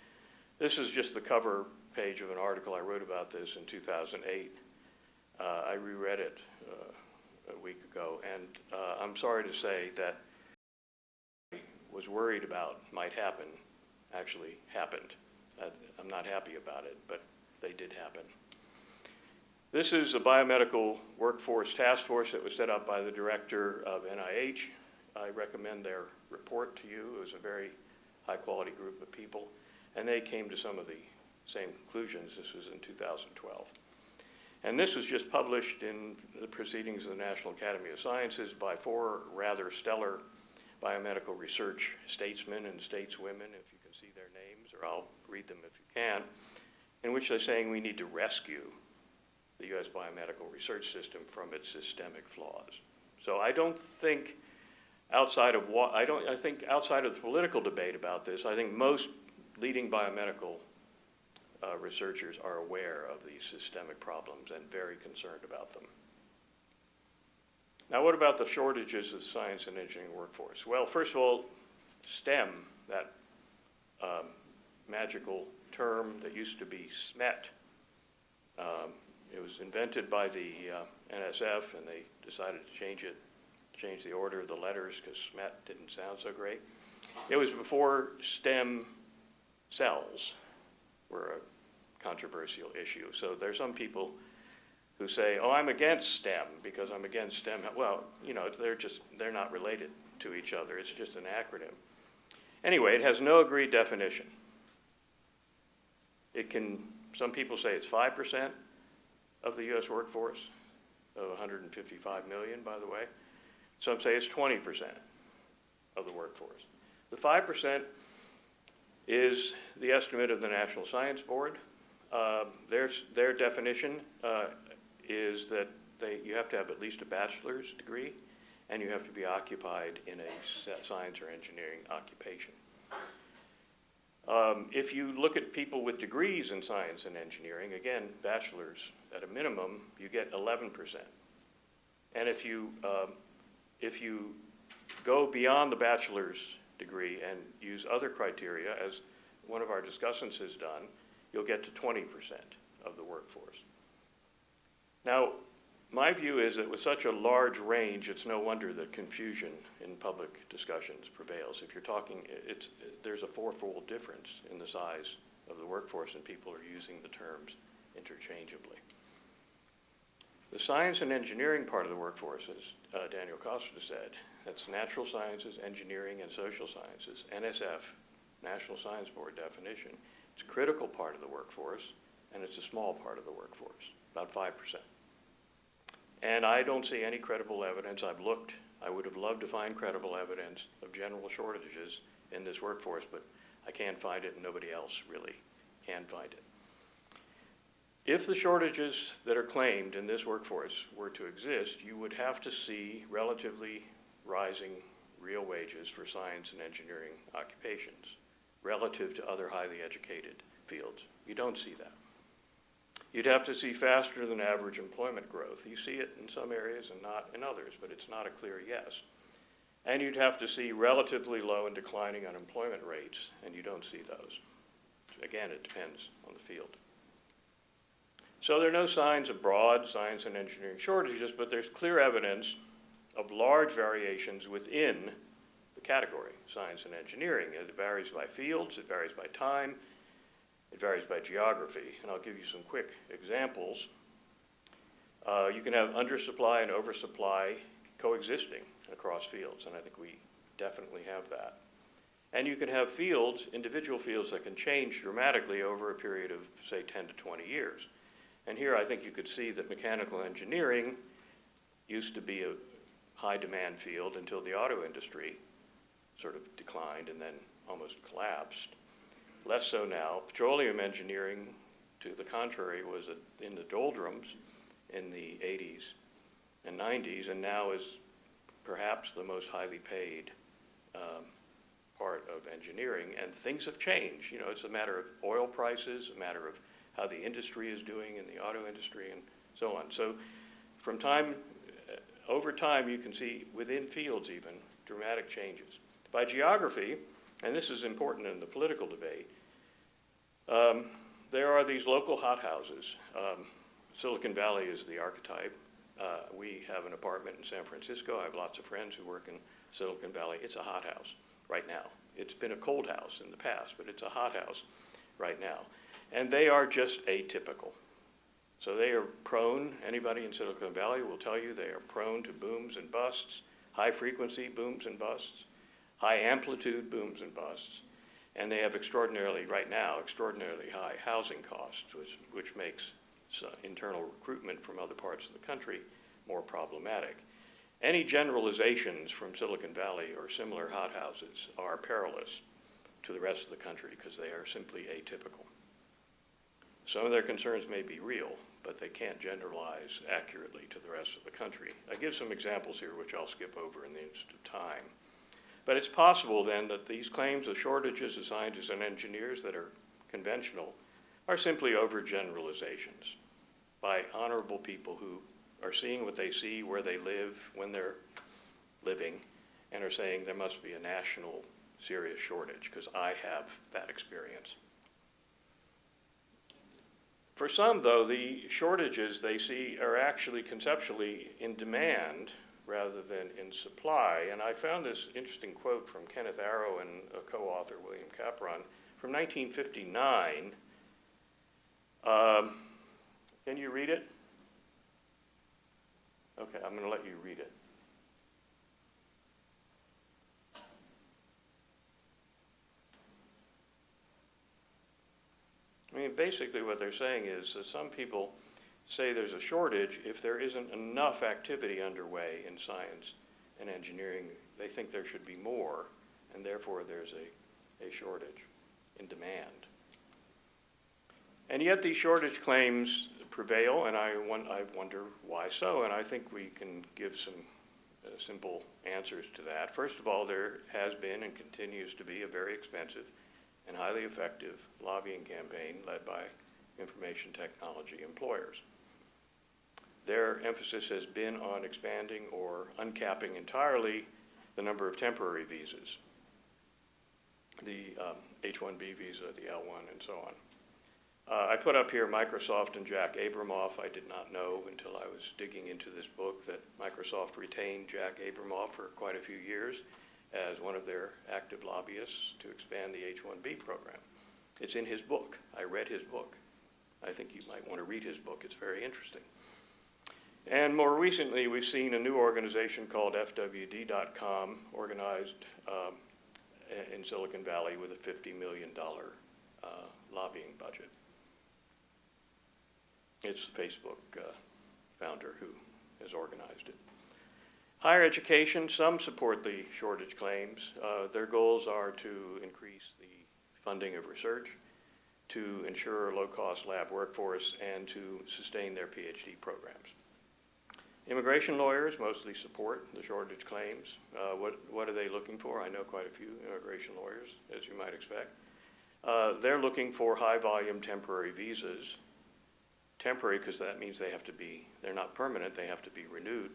This is just the cover page of an article I wrote about this in 2008. I reread it a week ago, and I'm sorry to say that was worried about might happen actually happened. I'm not happy about it, but they did happen. This is a biomedical workforce task force that was set up by the director of NIH. I recommend their report to you. It was a very high-quality group of people, and they came to some of the same conclusions. This was in 2012. And this was just published in the Proceedings of the National Academy of Sciences by 4 rather stellar biomedical research statesmen and stateswomen, if you can see their names, or I'll read them if you can, in which they're saying we need to rescue the U.S. biomedical research system from its systemic flaws. So I don't think outside of I think outside of the political debate about this, I think most leading biomedical researchers are aware of these systemic problems and very concerned about them. Now, what about the shortages of science and engineering workforce? Well, first of all, STEM, that magical term that used to be SMET, it was invented by the NSF, and they decided to change the order of the letters because SMET didn't sound so great. It was before STEM cells were a controversial issue. So there's some people who say, oh, I'm against STEM because I'm against STEM. Well, you know, they're not related to each other. It's just an acronym. Anyway, it has no agreed definition. Some people say it's 5% of the U.S. workforce, of 155 million, by the way. Some say it's 20% of the workforce. The 5% is the estimate of the National Science Board. Their definition is that you have to have at least a bachelor's degree, and you have to be occupied in a science or engineering occupation. If you look at people with degrees in science and engineering, again, bachelor's at a minimum, you get 11%. And if you go beyond the bachelor's degree and use other criteria, as one of our discussants has done, you'll get to 20% of the workforce. Now, my view is that with such a large range, it's no wonder that confusion in public discussions prevails. If you're talking, there's a fourfold difference in the size of the workforce, and people are using the terms interchangeably. The science and engineering part of the workforce, as Daniel Costa said, that's natural sciences, engineering, and social sciences, NSF, National Science Board definition. It's a critical part of the workforce, and it's a small part of the workforce, about 5%. And I don't see any credible evidence. I've looked. I would have loved to find credible evidence of general shortages in this workforce, but I can't find it, and nobody else really can find it. If the shortages that are claimed in this workforce were to exist, you would have to see relatively rising real wages for science and engineering occupations relative to other highly educated fields. You don't see that. You'd have to see faster than average employment growth. You see it in some areas and not in others, but it's not a clear yes. And you'd have to see relatively low and declining unemployment rates, and you don't see those. Again, it depends on the field. So there are no signs of broad science and engineering shortages, but there's clear evidence of large variations within the category, science and engineering. It varies by fields, it varies by time, it varies by geography, and I'll give you some quick examples. You can have undersupply and oversupply coexisting across fields, and I think we definitely have that. And you can have fields, individual fields, that can change dramatically over a period of, say, 10 to 20 years. And here I think you could see that mechanical engineering used to be a high demand field until the auto industry sort of declined and then almost collapsed. Less so now. Petroleum engineering, to the contrary, was in the doldrums in the 80s and 90s, and now is perhaps the most highly paid part of engineering. And things have changed. You know, it's a matter of oil prices, a matter of how the industry is doing in the auto industry, and so on. So from over time, you can see within fields even dramatic changes. By geography, and this is important in the political debate, there are these local hothouses. Silicon Valley is the archetype. We have an apartment in San Francisco. I have lots of friends who work in Silicon Valley. It's a hothouse right now. It's been a cold house in the past, but it's a hothouse right now. And they are just atypical. So they are prone, anybody in Silicon Valley will tell you, they are prone to booms and busts, high frequency booms and busts, high amplitude booms and busts. And they have right now, extraordinarily high housing costs, which makes internal recruitment from other parts of the country more problematic. Any generalizations from Silicon Valley or similar hothouses are perilous to the rest of the country because they are simply atypical. Some of their concerns may be real, but they can't generalize accurately to the rest of the country. I give some examples here, which I'll skip over in the interest of time. But it's possible then that these claims of shortages of scientists and engineers that are conventional are simply overgeneralizations by honorable people who are seeing what they see, where they live, when they're living, and are saying there must be a national serious shortage because I have that experience. For some, though, the shortages they see are actually conceptually in demand rather than in supply. And I found this interesting quote from Kenneth Arrow and a co-author, William Capron, from 1959. Can you read it? Okay, I'm going to let you read it. I mean, basically what they're saying is that some people say there's a shortage if there isn't enough activity underway in science and engineering. They think there should be more, and therefore there's a shortage in demand. And yet these shortage claims prevail, and I wonder why so, and I think we can give some simple answers to that. First of all, there has been and continues to be a very expensive and highly effective lobbying campaign led by information technology employers. Their emphasis has been on expanding or uncapping entirely the number of temporary visas, the H-1B visa, the L-1, and so on. I put up here Microsoft and Jack Abramoff. I did not know until I was digging into this book that Microsoft retained Jack Abramoff for quite a few years as one of their active lobbyists to expand the H-1B program. It's in his book. I read his book. I think you might want to read his book. It's very interesting. And more recently, we've seen a new organization called FWD.com, organized in Silicon Valley with a $50 million lobbying budget. It's the Facebook founder who has organized it. Higher education, some support the shortage claims. Their goals are to increase the funding of research, to ensure a low-cost lab workforce, and to sustain their PhD programs. Immigration lawyers mostly support the shortage claims. What are they looking for? I know quite a few immigration lawyers, as you might expect. They're looking for high-volume temporary visas. Temporary because that means they're not permanent, they have to be renewed.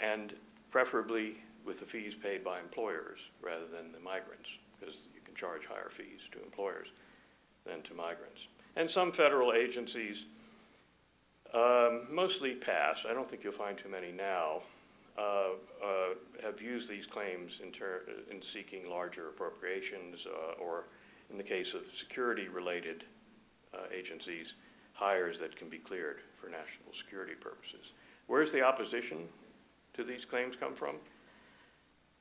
And preferably with the fees paid by employers rather than the migrants, because you can charge higher fees to employers than to migrants. And some federal agencies, mostly past, I don't think you'll find too many now, have used these claims in seeking larger appropriations or, in the case of security-related agencies, hires that can be cleared for national security purposes. Where's the opposition to these claims come from?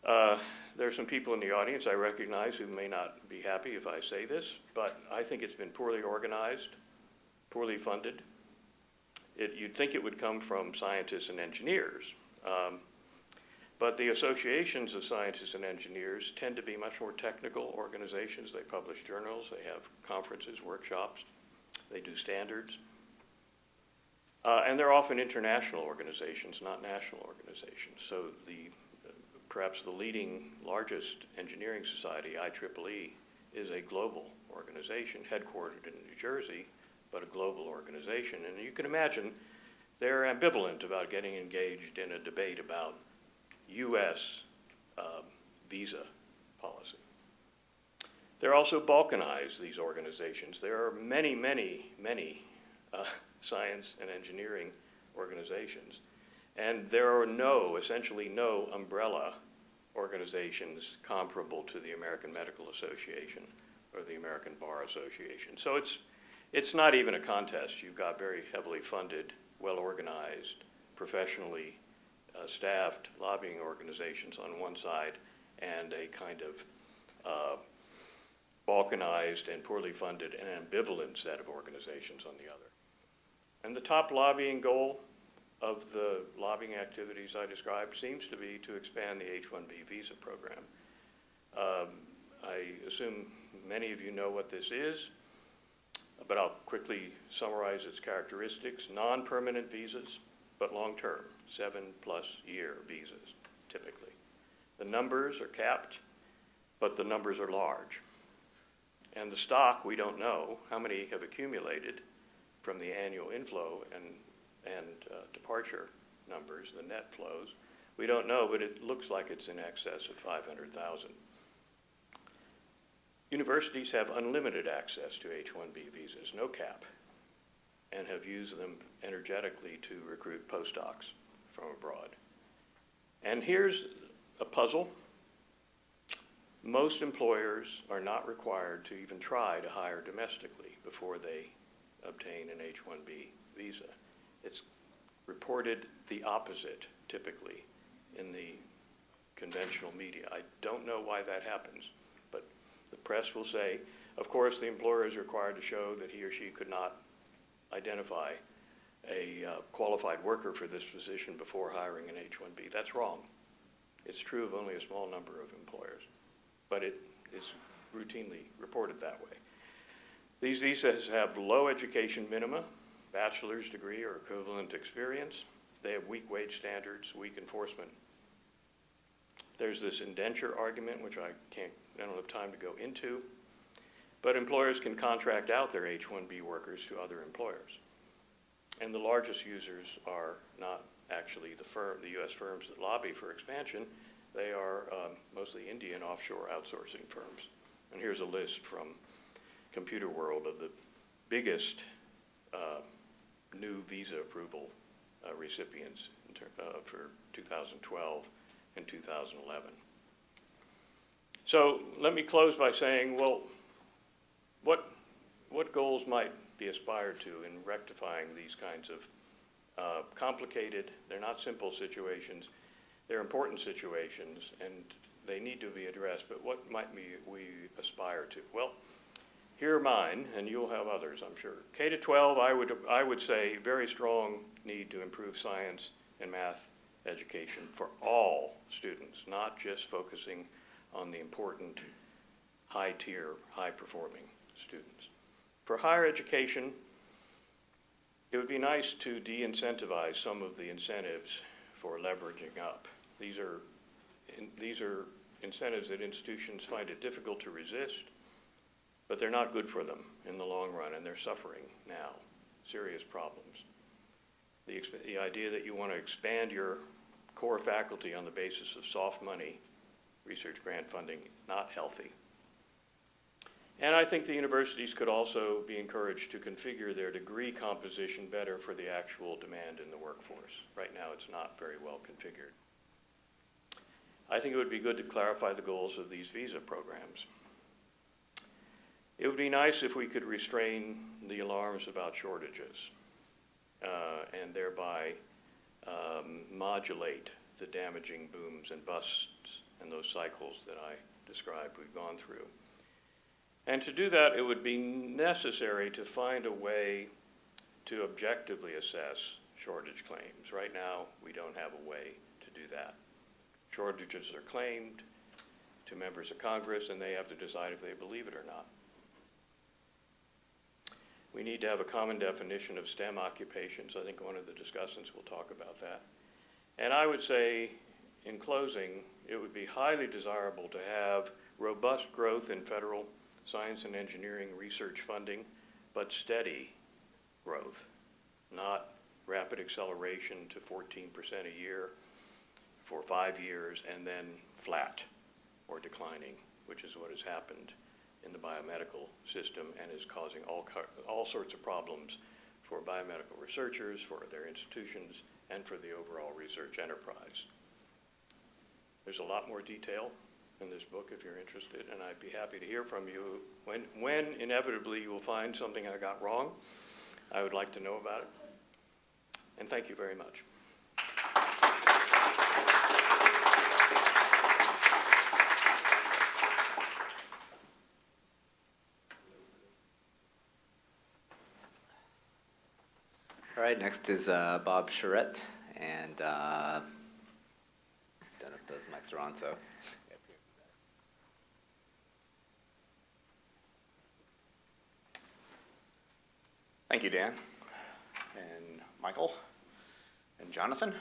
There are some people in the audience I recognize who may not be happy if I say this, but I think it's been poorly organized, poorly funded. You'd think it would come from scientists and engineers. But the associations of scientists and engineers tend to be much more technical organizations. They publish journals, they have conferences, workshops, they do standards. And they're often international organizations, not national organizations. So perhaps the leading, largest engineering society, IEEE, is a global organization headquartered in New Jersey, but a global organization. And you can imagine they're ambivalent about getting engaged in a debate about U.S. visa policy. They're also balkanized, these organizations. There are many, many, many science and engineering organizations. And there are essentially no umbrella organizations comparable to the American Medical Association or the American Bar Association. So it's not even a contest. You've got very heavily funded, well-organized, professionally staffed lobbying organizations on one side and a kind of balkanized and poorly funded and ambivalent set of organizations on the other. And the top lobbying goal of the lobbying activities I described seems to be to expand the H-1B visa program. I assume many of you know what this is, but I'll quickly summarize its characteristics. Non-permanent visas, but long-term, 7+ year visas, typically. The numbers are capped, but the numbers are large. And the stock, we don't know how many have accumulated from the annual inflow and departure numbers, the net flows. We don't know, but it looks like it's in excess of 500,000. Universities have unlimited access to H-1B visas, no cap, and have used them energetically to recruit postdocs from abroad. And here's a puzzle. Most employers are not required to even try to hire domestically before they obtain an H-1B visa. It's reported the opposite, typically, in the conventional media. I don't know why that happens, but the press will say, of course, the employer is required to show that he or she could not identify a qualified worker for this position before hiring an H-1B. That's wrong. It's true of only a small number of employers, but it is routinely reported that way. These visas have low education minima, bachelor's degree or equivalent experience. They have weak wage standards, weak enforcement. There's this indenture argument, which I don't have time to go into, but employers can contract out their H-1B workers to other employers. And the largest users are not actually the U.S. firms that lobby for expansion. They are mostly Indian offshore outsourcing firms. And here's a list from Computer World of the biggest new visa approval recipients for 2012 and 2011. So let me close by saying, well, what goals might be aspired to in rectifying these kinds of complicated, they're not simple situations, they're important situations, and they need to be addressed, but what might we aspire to? Well, here are mine, and you'll have others, I'm sure. K-12, I would say very strong need to improve science and math education for all students, not just focusing on the important high-tier, high-performing students. For higher education, it would be nice to de-incentivize some of the incentives for leveraging up. These are incentives that institutions find it difficult to resist, but they're not good for them in the long run, and they're suffering now, serious problems. The idea that you want to expand your core faculty on the basis of soft money, research grant funding, not healthy. And I think the universities could also be encouraged to configure their degree composition better for the actual demand in the workforce. Right now, it's not very well configured. I think it would be good to clarify the goals of these visa programs. It would be nice if we could restrain the alarms about shortages and thereby modulate the damaging booms and busts and those cycles that I described we've gone through. And to do that, it would be necessary to find a way to objectively assess shortage claims. Right now, we don't have a way to do that. shortages are claimed to members of Congress, and they have to decide if they believe it or not. We need to have a common definition of STEM occupations. I think one of the discussants will talk about that. And I would say, in closing, it would be highly desirable to have robust growth in federal science and engineering research funding, but steady growth, not rapid acceleration to 14% a year for 5 years and then flat or declining, which is what has happened in the biomedical system and is causing all sorts of problems for biomedical researchers, for their institutions, and for the overall research enterprise. There's a lot more detail in this book if you're interested, and I'd be happy to hear from you. When inevitably you will find something I got wrong, I would like to know about it. And thank you very much. All right, next is Bob Charette, and don't know if those mics are on, so. Thank you, Dan, and Michael, and Jonathan,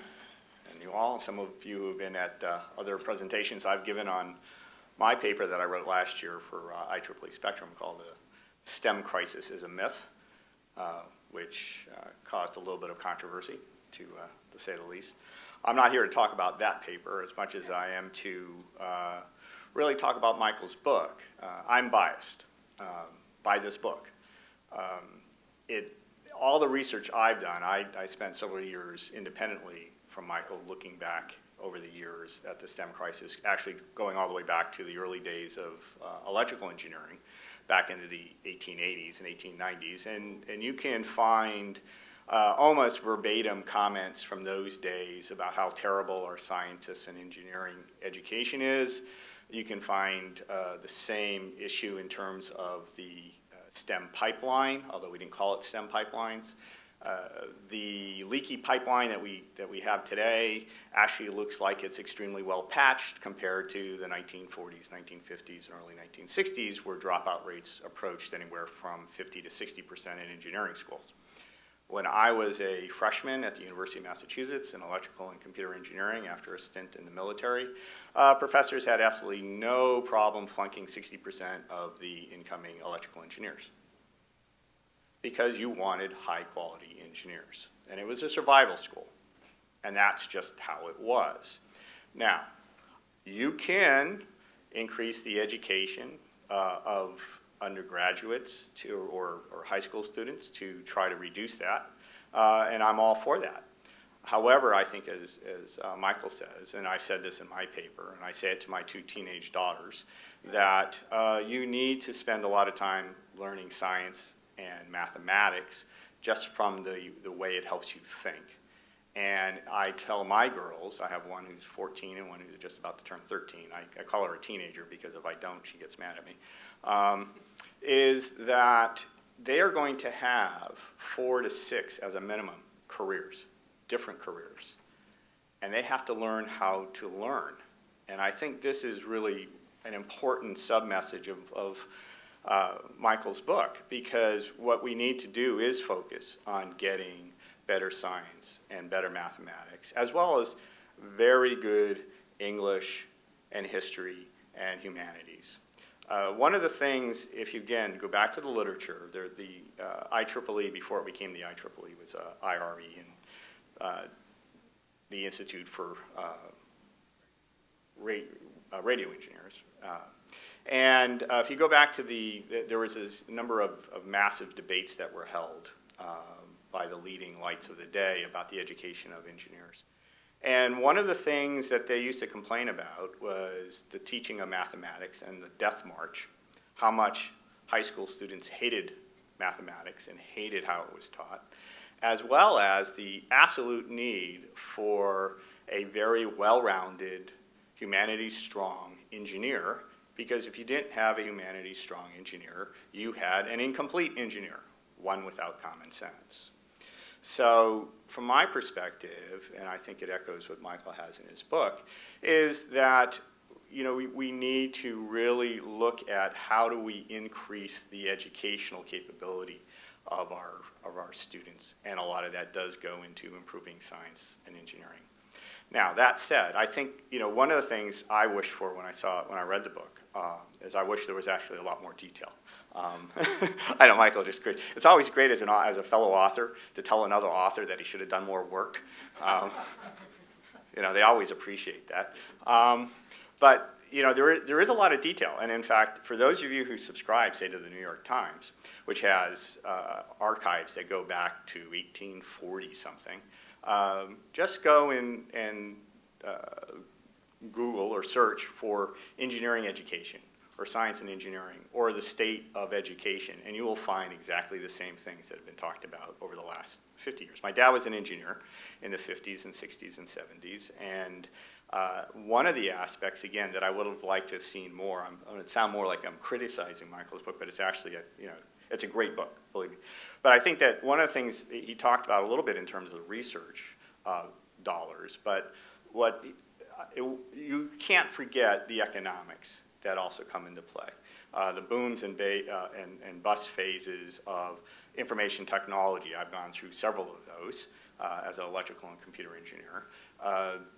and you all. Some of you who have been at other presentations I've given on my paper that I wrote last year for IEEE Spectrum called The STEM Crisis is a Myth, which caused a little bit of controversy, to say the least. I'm not here to talk about that paper as much as I am to really talk about Michael's book. I'm biased by this book. All the research I've done, I spent several years independently from Michael looking back over the years at the STEM crisis, actually going all the way back to the early days of electrical engineering, back into the 1880s and 1890s. And you can find almost verbatim comments from those days about how terrible our scientists and engineering education is. You can find the same issue in terms of the STEM pipeline, although we didn't call it STEM pipelines. The leaky pipeline that we have today actually looks like it's extremely well patched compared to the 1940s, 1950s, and early 1960s, where dropout rates approached anywhere from 50 to 60% in engineering schools. When I was a freshman at the University of Massachusetts in electrical and computer engineering after a stint in the military, professors had absolutely no problem flunking 60% of the incoming electrical engineers because you wanted high-quality engineers. And it was a survival school, and that's just how it was. Now, you can increase the education of undergraduates or high school students to try to reduce that, and I'm all for that. However, I think as Michael says, and I said this in my paper, and I say it to my 2 teenage daughters, that you need to spend a lot of time learning science and mathematics just from the way it helps you think. And I tell my girls, I have one who's 14 and one who's just about to turn 13. I call her a teenager because if I don't, she gets mad at me. Is that they are going to have 4 to 6 as a minimum careers, different careers. And they have to learn how to learn. And I think this is really an important sub-message of Michael's book, because what we need to do is focus on getting better science and better mathematics, as well as very good English and history and humanities. One of the things, if you again go back to the literature, the IEEE, before it became the IEEE, was IRE, and the Institute for Radio Engineers. And if you go back to there was this number of massive debates that were held by the leading lights of the day about the education of engineers. And one of the things that they used to complain about was the teaching of mathematics and the death march, how much high school students hated mathematics and hated how it was taught, as well as the absolute need for a very well-rounded, humanities-strong engineer, because if you didn't have a humanities-strong engineer, you had an incomplete engineer, one without common sense. So from my perspective, and I think it echoes what Michael has in his book, is that we need to really look at how do we increase the educational capability of our students, and a lot of that does go into improving science and engineering. Now, that said, I think one of the things I wished for when I read the book is I wish there was actually a lot more detail. I know Michael just great. It's always great as a fellow author to tell another author that he should have done more work. They always appreciate that. But there is a lot of detail, and in fact, for those of you who subscribe, say, to the New York Times, which has archives that go back to 1840 something, just go and Google or search for engineering education or science and engineering or the state of education, and you will find exactly the same things that have been talked about over the last 50 years. My dad was an engineer in the 50s and 60s and 70s, and one of the aspects, again, that I would have liked to have seen more, I'm going to sound more like I'm criticizing Michael's book, but it's actually, it's a great book, believe me. But I think that one of the things he talked about a little bit in terms of research dollars, but you can't forget the economics that also come into play. The booms and bust phases of information technology, I've gone through several of those as an electrical and computer engineer.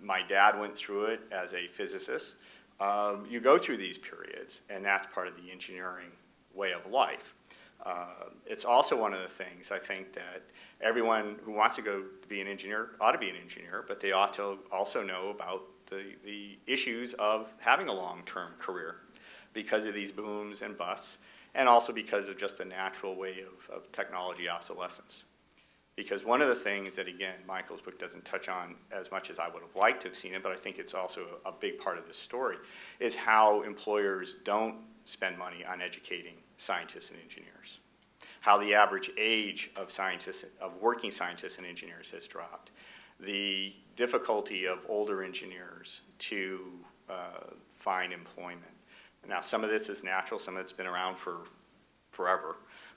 My dad went through it as a physicist. You go through these periods, and that's part of the engineering way of life. It's also one of the things I think that everyone who wants to go to be an engineer ought to be an engineer, but they ought to also know about the issues of having a long-term career because of these booms and busts, and also because of just the natural way of technology obsolescence. Because one of the things that, again, Michael's book doesn't touch on as much as I would have liked to have seen it, but I think it's also a big part of the story, is how employers don't spend money on educating scientists and engineers. How the average age of working scientists and engineers has dropped. The difficulty of older engineers to find employment. Now, some of this is natural, some of it's been around for forever.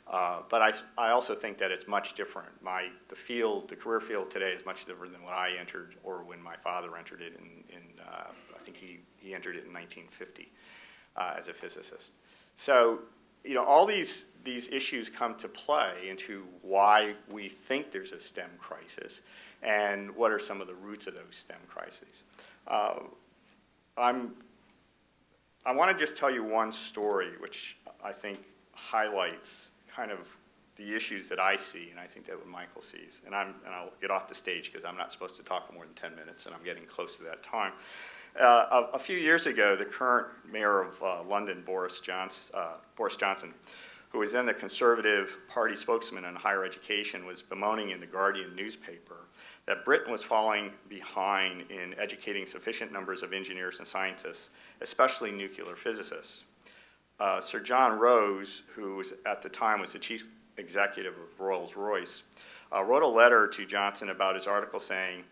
But I also think that it's much different. The career field today is much different than when I entered or when my father entered it I think he entered it in 1950 as a physicist. So, all these issues come to play into why we think there's a STEM crisis and what are some of the roots of those STEM crises. I want to just tell you one story which I think highlights kind of the issues that I see, and I think that what Michael sees. And I'll get off the stage because I'm not supposed to talk for more than 10 minutes, and I'm getting close to that time. A few years ago, the current mayor of London, Boris Johnson, who was then the Conservative Party spokesman on higher education, was bemoaning in the Guardian newspaper that Britain was falling behind in educating sufficient numbers of engineers and scientists, especially nuclear physicists. Sir John Rose, who at the time was the chief executive of Rolls-Royce, wrote a letter to Johnson about his article saying,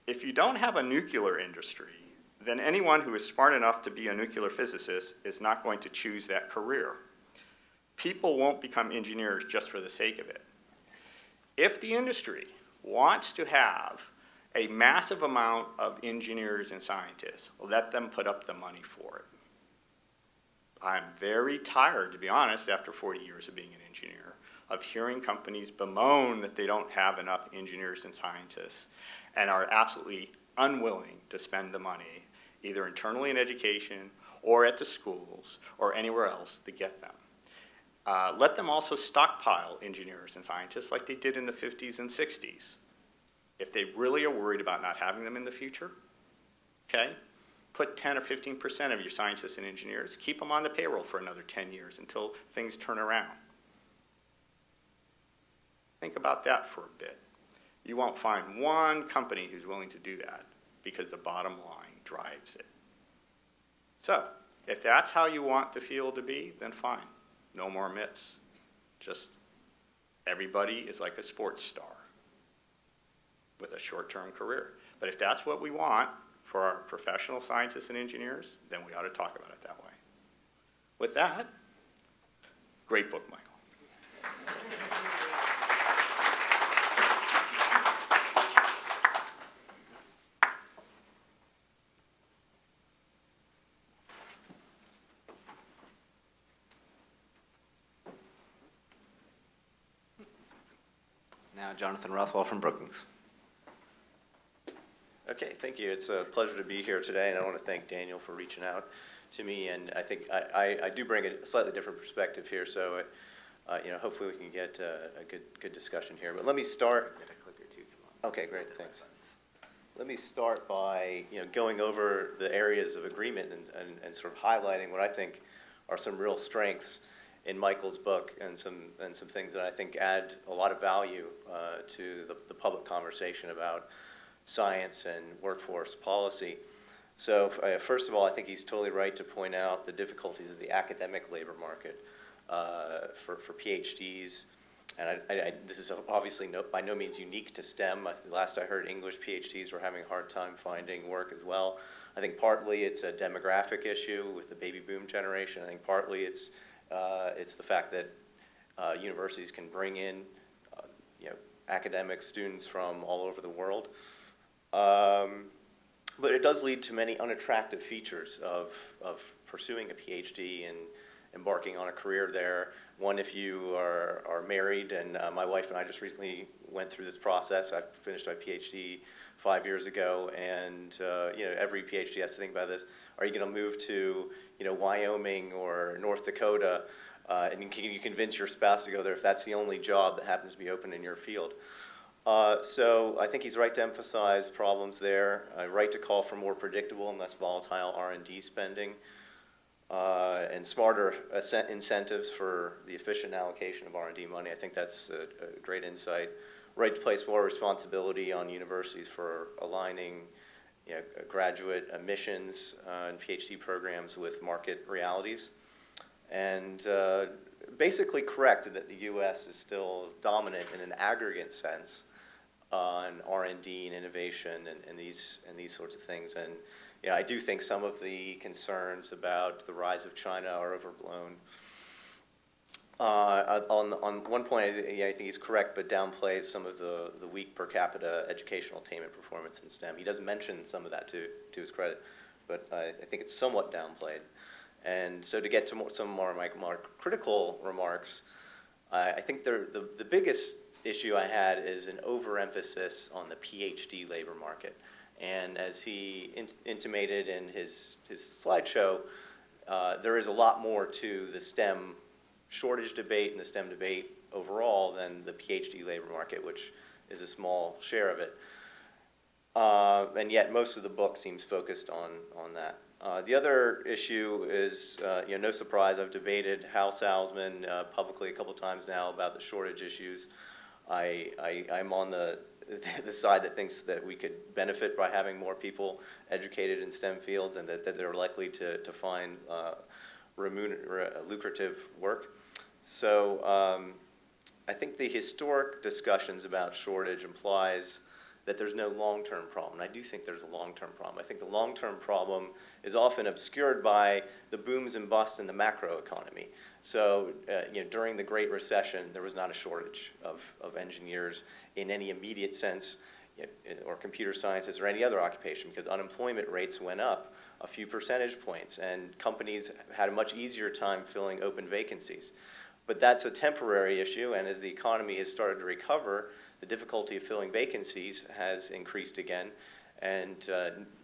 "If you don't have a nuclear industry, then anyone who is smart enough to be a nuclear physicist is not going to choose that career. People won't become engineers just for the sake of it. If the industry wants to have a massive amount of engineers and scientists, let them put up the money for it." I'm very tired, to be honest, after 40 years of being an engineer, of hearing companies bemoan that they don't have enough engineers and scientists and are absolutely unwilling to spend the money, either internally in education or at the schools or anywhere else, to get them. Let them also stockpile engineers and scientists like they did in the 50s and 60s. If they really are worried about not having them in the future, okay, put 10 or 15% of your scientists and engineers, keep them on the payroll for another 10 years until things turn around. Think about that for a bit. You won't find one company who's willing to do that because the bottom line drives it. So, if that's how you want the field to be, then fine. No more myths. Just everybody is like a sports star with a short-term career. But if that's what we want for our professional scientists and engineers, then we ought to talk about it that way. With that, great book, Michael. Jonathan Rothwell from Brookings. Okay, thank you. It's a pleasure to be here today, and I want to thank Daniel for reaching out to me. And I think I do bring a slightly different perspective here, so hopefully we can get a good discussion here. But let me start. Get a click or two if you want. Okay, great, thanks. Let me start by going over the areas of agreement and sort of highlighting what I think are some real strengths in Michael's book and some things that I think add a lot of value to the public conversation about science and workforce policy. So first of all, I think he's totally right to point out the difficulties of the academic labor market for PhDs. And this is obviously by no means unique to STEM. Last I heard, English PhDs were having a hard time finding work as well. I think partly it's a demographic issue with the baby boom generation. I think partly it's the fact that universities can bring in academic students from all over the world. But it does lead to many unattractive features of pursuing a PhD and embarking on a career there. One, if you are married, and my wife and I just recently went through this process. I finished my PhD 5 years ago, and every PhD has to think about this. Are you going to move to Wyoming or North Dakota, and can you convince your spouse to go there if that's the only job that happens to be open in your field? So I think he's right to emphasize problems there, right to call for more predictable and less volatile R&D spending, and smarter incentives for the efficient allocation of R&D money. I think that's a great insight. Right to place more responsibility on universities for aligning graduate admissions and PhD programs with market realities. And basically correct that the U.S. is still dominant in an aggregate sense on R&D and innovation and these sorts of things. And I do think some of the concerns about the rise of China are overblown. On one point, I think he's correct, but downplays some of the weak per capita educational attainment performance in STEM. He does mention some of that to his credit, but I think it's somewhat downplayed. And so to get to some more critical remarks, I think the biggest issue I had is an overemphasis on the PhD labor market. And as he intimated in his slideshow, there is a lot more to the STEM shortage debate and the STEM debate overall than the PhD labor market, which is a small share of it. And yet most of the book seems focused on that. The other issue is, no surprise, I've debated Hal Salzman publicly a couple times now about the shortage issues. I'm on the side that thinks that we could benefit by having more people educated in STEM fields and that they're likely to find lucrative work. So I think the historic discussions about shortage implies that there's no long-term problem. And I do think there's a long-term problem. I think the long-term problem is often obscured by the booms and busts in the macroeconomy. So during the Great Recession, there was not a shortage of engineers in any immediate sense, or computer scientists or any other occupation, because unemployment rates went up a few percentage points, and companies had a much easier time filling open vacancies. But that's a temporary issue, and as the economy has started to recover, the difficulty of filling vacancies has increased again, and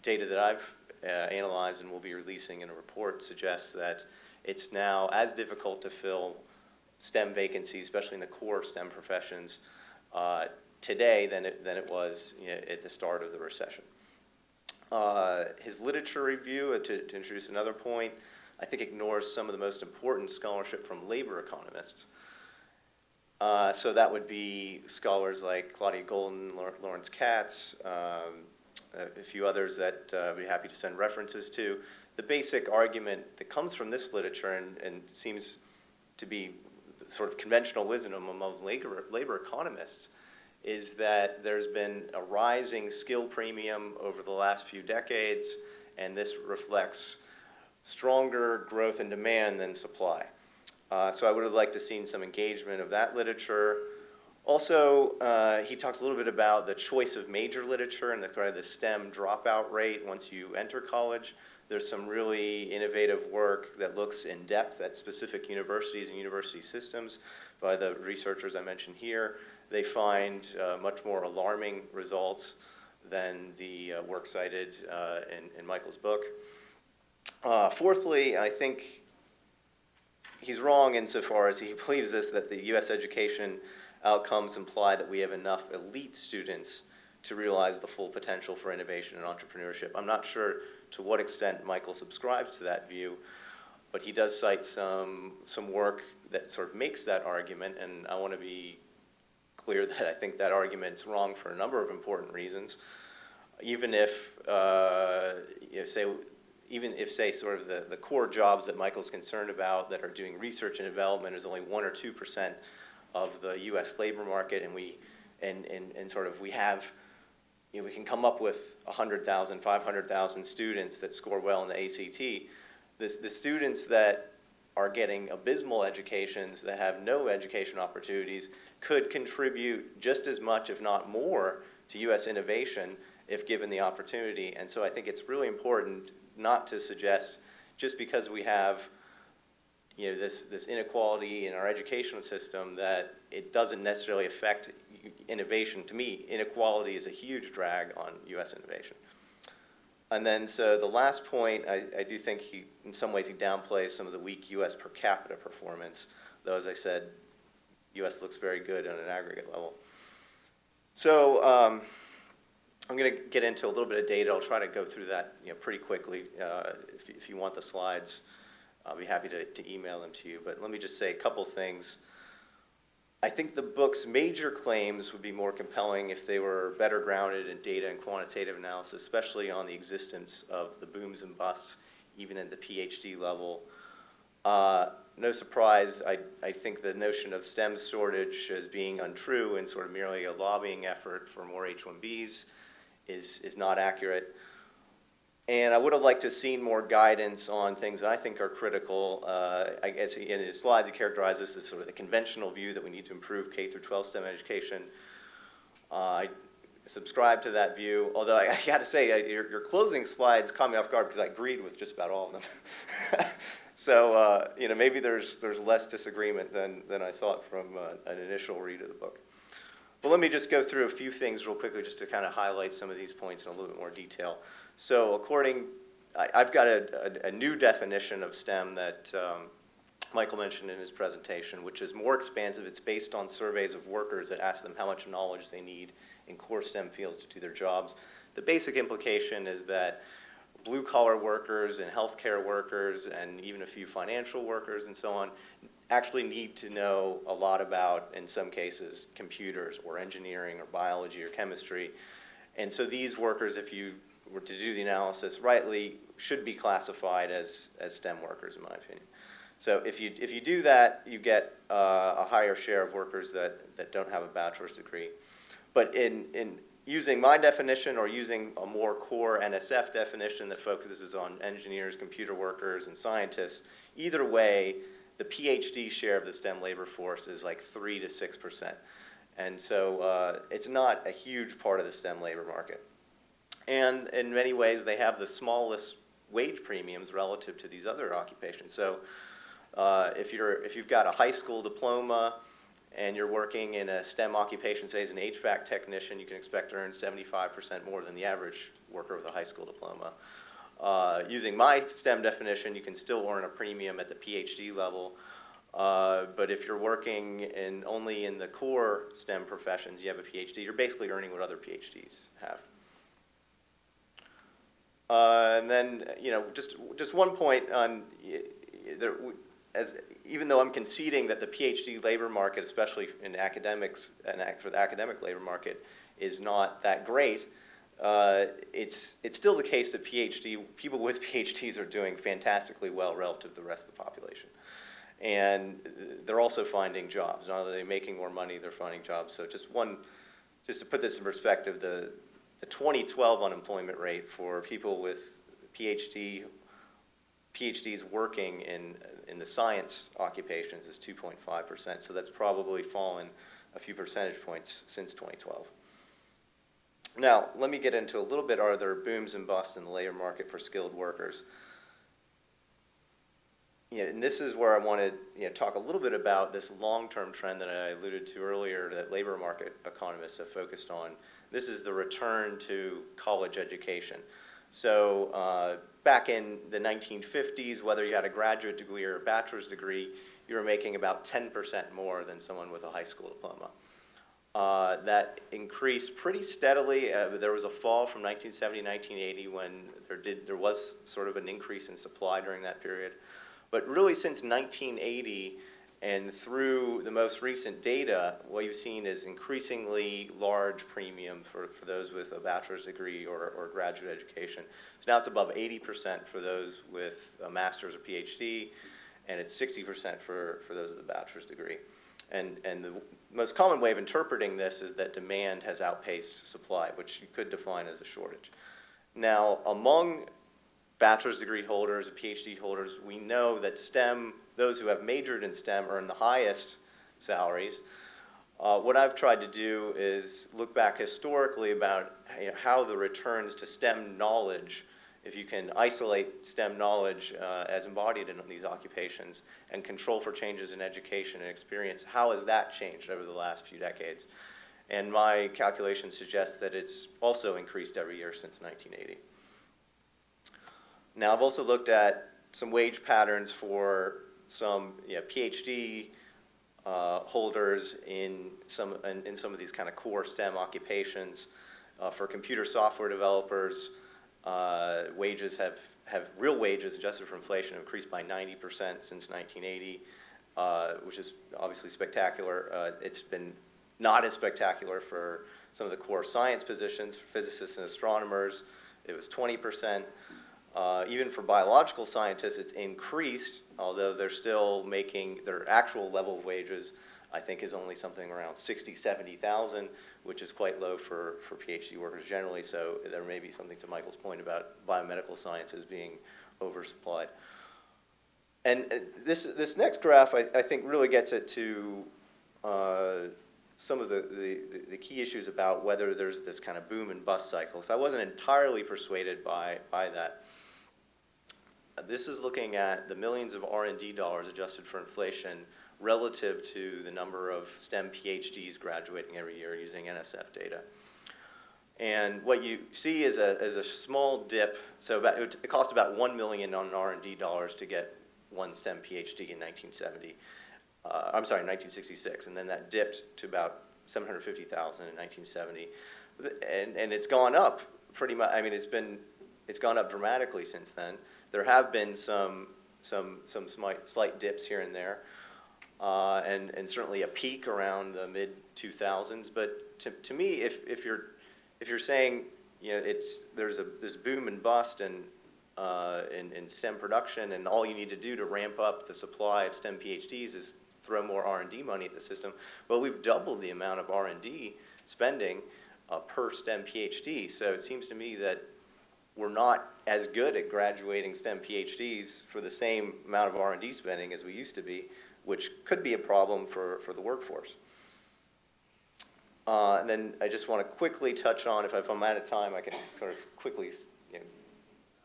data that I've analyzed and will be releasing in a report suggests that it's now as difficult to fill STEM vacancies, especially in the core STEM professions, today than it was at the start of the recession. His literature review, to introduce another point, I think ignores some of the most important scholarship from labor economists. So that would be scholars like Claudia Golden, Lawrence Katz, a few others that I'd be happy to send references to. The basic argument that comes from this literature and seems to be sort of conventional wisdom among labor economists is that there's been a rising skill premium over the last few decades, and this reflects stronger growth in demand than supply. So I would have liked to have seen some engagement of that literature. Also, he talks a little bit about the choice of major literature and the STEM dropout rate once you enter college. There's some really innovative work that looks in depth at specific universities and university systems by the researchers I mentioned here they find much more alarming results than the work cited in Michael's book. Fourthly, I think he's wrong insofar as he believes this, that the U.S. education outcomes imply that we have enough elite students to realize the full potential for innovation and entrepreneurship. I'm not sure to what extent Michael subscribes to that view, but he does cite some work that sort of makes that argument, and I want to be clear that I think that argument's wrong for a number of important reasons. Even if, say, sort of the core jobs that Michael's concerned about that are doing research and development is only 1 or 2% of the U.S. labor market, and we can come up with 100,000, 500,000 students that score well in the ACT. The students that are getting abysmal educations, that have no education opportunities, could contribute just as much, if not more, to U.S. innovation if given the opportunity. And so I think it's really important not to suggest, just because we have this inequality in our educational system, that it doesn't necessarily affect innovation. To me, inequality is a huge drag on U.S. innovation. And then, so the last point, I do think in some ways he downplays some of the weak U.S. per capita performance, though, as I said, U.S. looks very good on an aggregate level. So I'm going to get into a little bit of data. I'll try to go through that pretty quickly. If you want the slides, I'll be happy to email them to you. But let me just say a couple things. I think the book's major claims would be more compelling if they were better grounded in data and quantitative analysis, especially on the existence of the booms and busts, even at the PhD level. No surprise, I think the notion of STEM shortage as being untrue and sort of merely a lobbying effort for more H-1Bs is not accurate. And I would have liked to have seen more guidance on things that I think are critical. I guess in his slides he characterized this as sort of the conventional view that we need to improve K through 12 STEM education. I subscribe to that view, although I got to say, your closing slides caught me off guard because I agreed with just about all of them. So maybe there's less disagreement than I thought from an initial read of the book. But let me just go through a few things real quickly just to kind of highlight some of these points in a little bit more detail. So I've got a new definition of STEM that Michael mentioned in his presentation, which is more expansive. It's based on surveys of workers that ask them how much knowledge they need in core STEM fields to do their jobs. The basic implication is that blue-collar workers and healthcare workers and even a few financial workers and so on actually need to know a lot about, in some cases, computers or engineering or biology or chemistry. And so these workers, if you were to do the analysis rightly, should be classified as STEM workers, in my opinion. So if you do that, you get a higher share of workers that don't have a bachelor's degree. But in using my definition or using a more core NSF definition that focuses on engineers, computer workers, and scientists, either way, the PhD share of the STEM labor force is like 3 to 6%. And so it's not a huge part of the STEM labor market. And in many ways, they have the smallest wage premiums relative to these other occupations. So if you've got a high school diploma and you're working in a STEM occupation, say as an HVAC technician, you can expect to earn 75% more than the average worker with a high school diploma. Using my STEM definition, you can still earn a premium at the PhD level. But if you're working only in the core STEM professions, you have a PhD, you're basically earning what other PhDs have. And then, just one point on, even though I'm conceding that the PhD labor market, especially in academics and for the academic labor market, is not that great, it's still the case that people with PhDs are doing fantastically well relative to the rest of the population. And they're also finding jobs. Not only are they making more money, they're finding jobs. So just to put this in perspective, the 2012 unemployment rate for people with PhDs working in the science occupations is 2.5%. So that's probably fallen a few percentage points since 2012. Now, let me get into a little bit, are there booms and busts in the labor market for skilled workers? and this is where I want to talk a little bit about this long-term trend that I alluded to earlier that labor market economists have focused on. This is the return to college education. So back in the 1950s, whether you had a graduate degree or a bachelor's degree, you were making about 10% more than someone with a high school diploma. That increased pretty steadily. There was a fall from 1970 to 1980 when there was sort of an increase in supply during that period. But really since 1980 and through the most recent data, what you've seen is increasingly large premium for those with a bachelor's degree or graduate education. So now it's above 80% for those with a master's or PhD, and it's 60% for those with a bachelor's degree. And the most common way of interpreting this is that demand has outpaced supply, which you could define as a shortage. Now, among bachelor's degree holders and PhD holders, we know that STEM, those who have majored in STEM, earn the highest salaries. What I've tried to do is look back historically about how the returns to STEM knowledge, if you can isolate STEM knowledge as embodied in these occupations and control for changes in education and experience, how has that changed over the last few decades? And my calculations suggest that it's also increased every year since 1980. Now, I've also looked at some wage patterns for some PhD holders in some of these kind of core STEM occupations. For computer software developers, wages have real wages adjusted for inflation have increased by 90% since 1980, which is obviously spectacular. It's been not as spectacular for some of the core science positions, for physicists and astronomers. It was 20%. Even for biological scientists, it's increased, although they're still making their actual level of wages, I think, is only something around 60, 70,000, which is quite low for PhD workers generally. So there may be something to Michael's point about biomedical sciences being oversupplied. And this next graph, I think, really gets it to some of the key issues about whether there's this kind of boom and bust cycle. So I wasn't entirely persuaded by that. This is looking at the millions of R&D dollars adjusted for inflation relative to the number of STEM PhDs graduating every year using NSF data. And what you see is a small dip. So it cost about $1 million on R&D dollars to get one STEM PhD in 1966, and then that dipped to about $750,000 in 1970, and it's gone up pretty much. I mean, it's gone up dramatically since then. There have been some slight dips here and there, and certainly a peak around the mid 2000s. But to me, if you're saying there's this boom and bust in STEM production, and all you need to do to ramp up the supply of STEM PhDs is throw more R&D money at the system. Well, we've doubled the amount of R&D spending per STEM PhD. So it seems to me that we're not as good at graduating STEM PhDs for the same amount of R&D spending as we used to be, which could be a problem for the workforce. And then I just want to quickly touch on, if I'm out of time, I can sort of quickly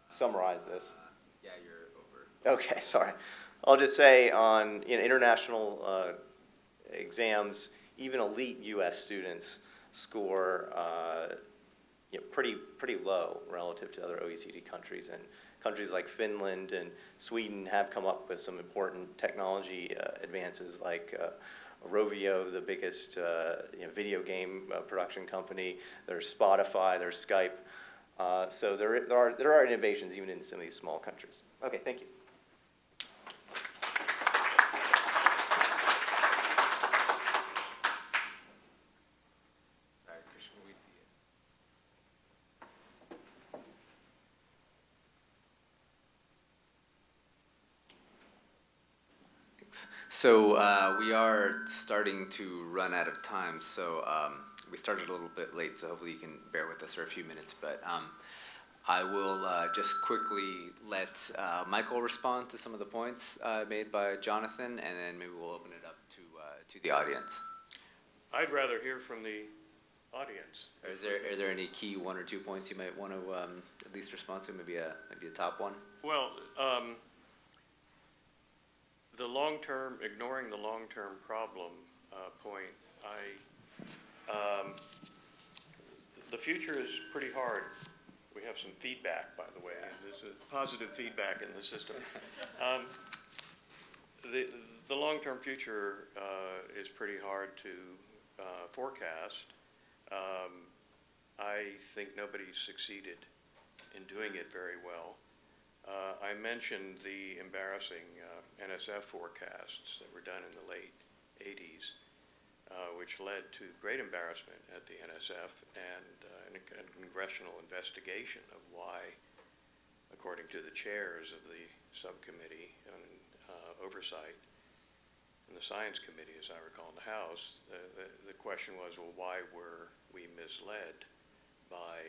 summarize this. Yeah, you're over. Okay, sorry. I'll just say on international exams, even elite U.S. students score pretty low relative to other OECD countries. And countries like Finland and Sweden have come up with some important technology advances, like Rovio, the biggest video game production company. There's Spotify, there's Skype. So there are innovations even in some of these small countries. Okay, thank you. So we are starting to run out of time, so we started a little bit late, so hopefully you can bear with us for a few minutes. But I will just quickly let Michael respond to some of the points made by Jonathan, and then maybe we'll open it up to the audience. I'd rather hear from the audience. Are there any key one or two points you might want to at least respond to? Maybe a top one. Well, the long-term, ignoring the long-term problem point, the future is pretty hard. We have some feedback, by the way, and there's a positive feedback in the system. The long-term future is pretty hard to forecast. I think nobody's succeeded in doing it very well. I mentioned the embarrassing NSF forecasts that were done in the late 80s, which led to great embarrassment at the NSF and a congressional investigation of why, according to the chairs of the subcommittee on oversight and the science committee, as I recall, in the House, the question was, well, why were we misled by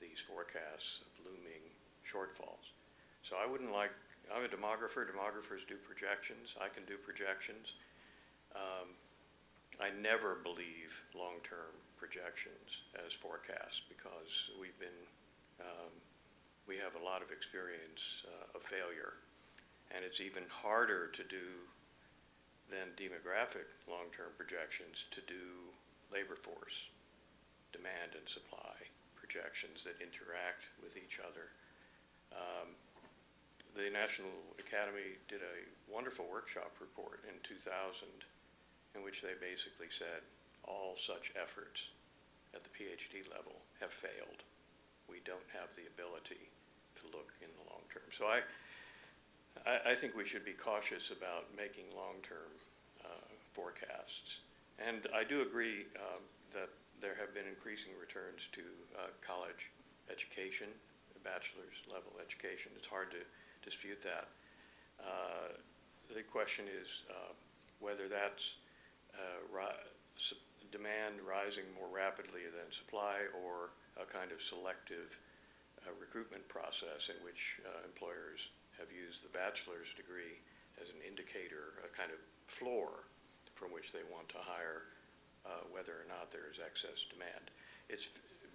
these forecasts of looming shortfalls? So I wouldn't like, I'm a demographer, demographers do projections, I can do projections. I never believe long-term projections as forecasts because we have a lot of experience of failure, and it's even harder to do than demographic long-term projections to do labor force demand and supply projections that interact with each other. The National Academy did a wonderful workshop report in 2000 in which they basically said all such efforts at the PhD level have failed. We don't have the ability to look in the long term. So I think we should be cautious about making long-term forecasts. And I do agree that there have been increasing returns to college education, bachelor's level education. It's hard to dispute that. The question is whether that's demand rising more rapidly than supply, or a kind of selective recruitment process in which employers have used the bachelor's degree as an indicator, a kind of floor from which they want to hire, whether or not there is excess demand.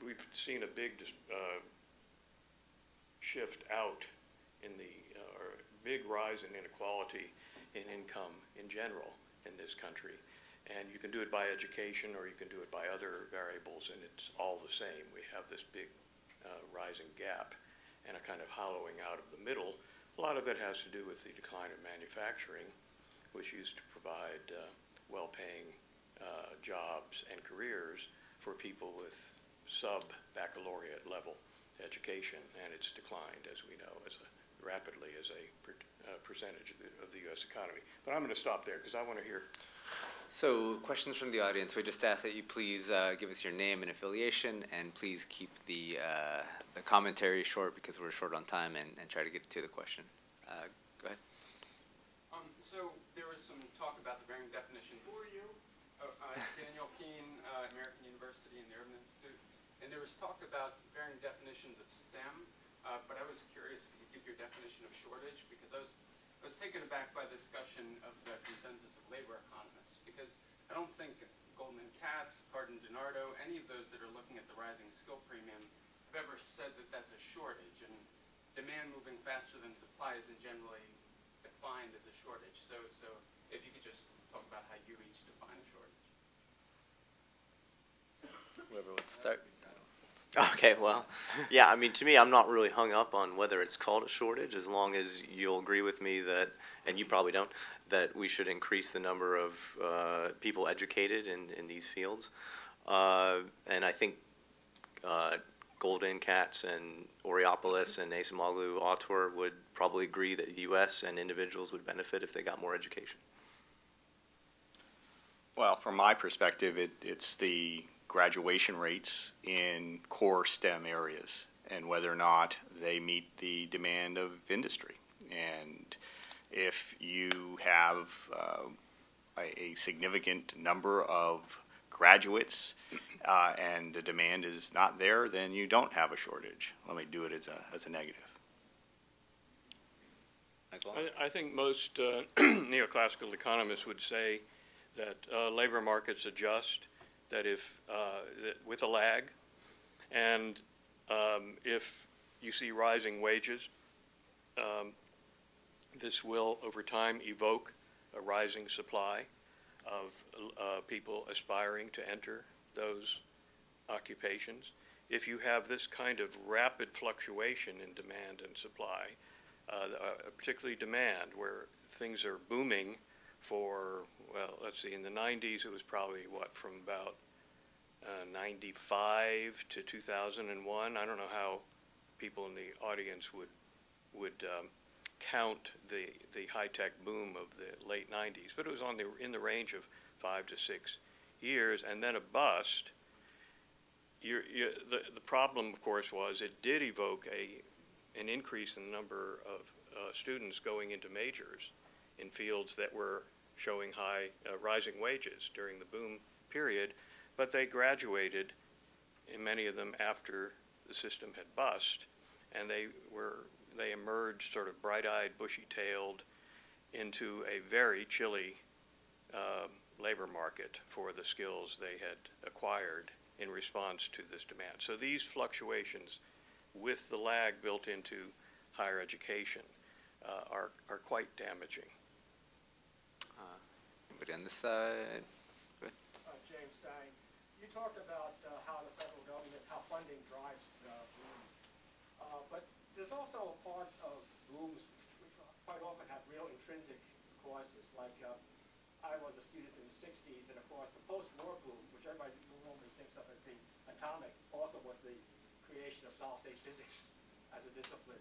We've seen a big shift out in or big rise in inequality in income in general in this country. And you can do it by education or you can do it by other variables, and it's all the same. We have this big rising gap and a kind of hollowing out of the middle. A lot of it has to do with the decline of manufacturing, which used to provide well-paying jobs and careers for people with sub-baccalaureate level education, and it's declined, as we know, rapidly as a percentage of the U.S. economy. But I'm going to stop there because I want to hear. So questions from the audience. We just ask that you please give us your name and affiliation, and please keep the commentary short because we're short on time, and try to get to the question. Go ahead. So there was some talk about the varying definitions of... Who are you? Daniel Keene, American University and the Urban Institute. And there was talk about varying definitions of STEM, but I was curious if you could give your definition of shortage, because I was taken aback by the discussion of the consensus of labor economists, because I don't think Goldman Katz, Cardin DiNardo, any of those that are looking at the rising skill premium have ever said that that's a shortage, and demand moving faster than supply isn't generally defined as a shortage. So if you could just talk about how you each define a shortage. Whoever would start. Okay, well, yeah, I mean, to me, I'm not really hung up on whether it's called a shortage, as long as you'll agree with me that, and you probably don't, that we should increase the number of people educated in these fields. And I think Golden, Katz, and Oreopoulos, and Acemoglu, Autor would probably agree that the U.S. and individuals would benefit if they got more education. Well, from my perspective, it's the graduation rates in core STEM areas and whether or not they meet the demand of industry. And if you have a significant number of graduates and the demand is not there, then you don't have a shortage. Let me do it as a negative. I think most neoclassical economists would say that labor markets adjust, that if with a lag, and if you see rising wages, this will over time evoke a rising supply of people aspiring to enter those occupations. If you have this kind of rapid fluctuation in demand and supply, particularly demand, where things are booming for, well, let's see, in the 90s it was probably, from about 95 to 2001. I don't know how people in the audience would count the high-tech boom of the late 90s, but it was in the range of 5 to 6 years, and then a bust. The problem, of course, was it did evoke an increase in the number of students going into majors in fields that were showing rising wages during the boom period, but they graduated, in many of them, after the system had bust, and they emerged sort of bright-eyed, bushy-tailed into a very chilly labor market for the skills they had acquired in response to this demand. So these fluctuations, with the lag built into higher education, are quite damaging. Anybody on this side? Go ahead. James Sang, you talked about how the federal government, how funding drives booms. But there's also a part of booms which quite often have real intrinsic causes. Like I was a student in the 60s, and of course the post-war boom, which everybody normally thinks of as being atomic, also was the creation of solid-state physics as a discipline.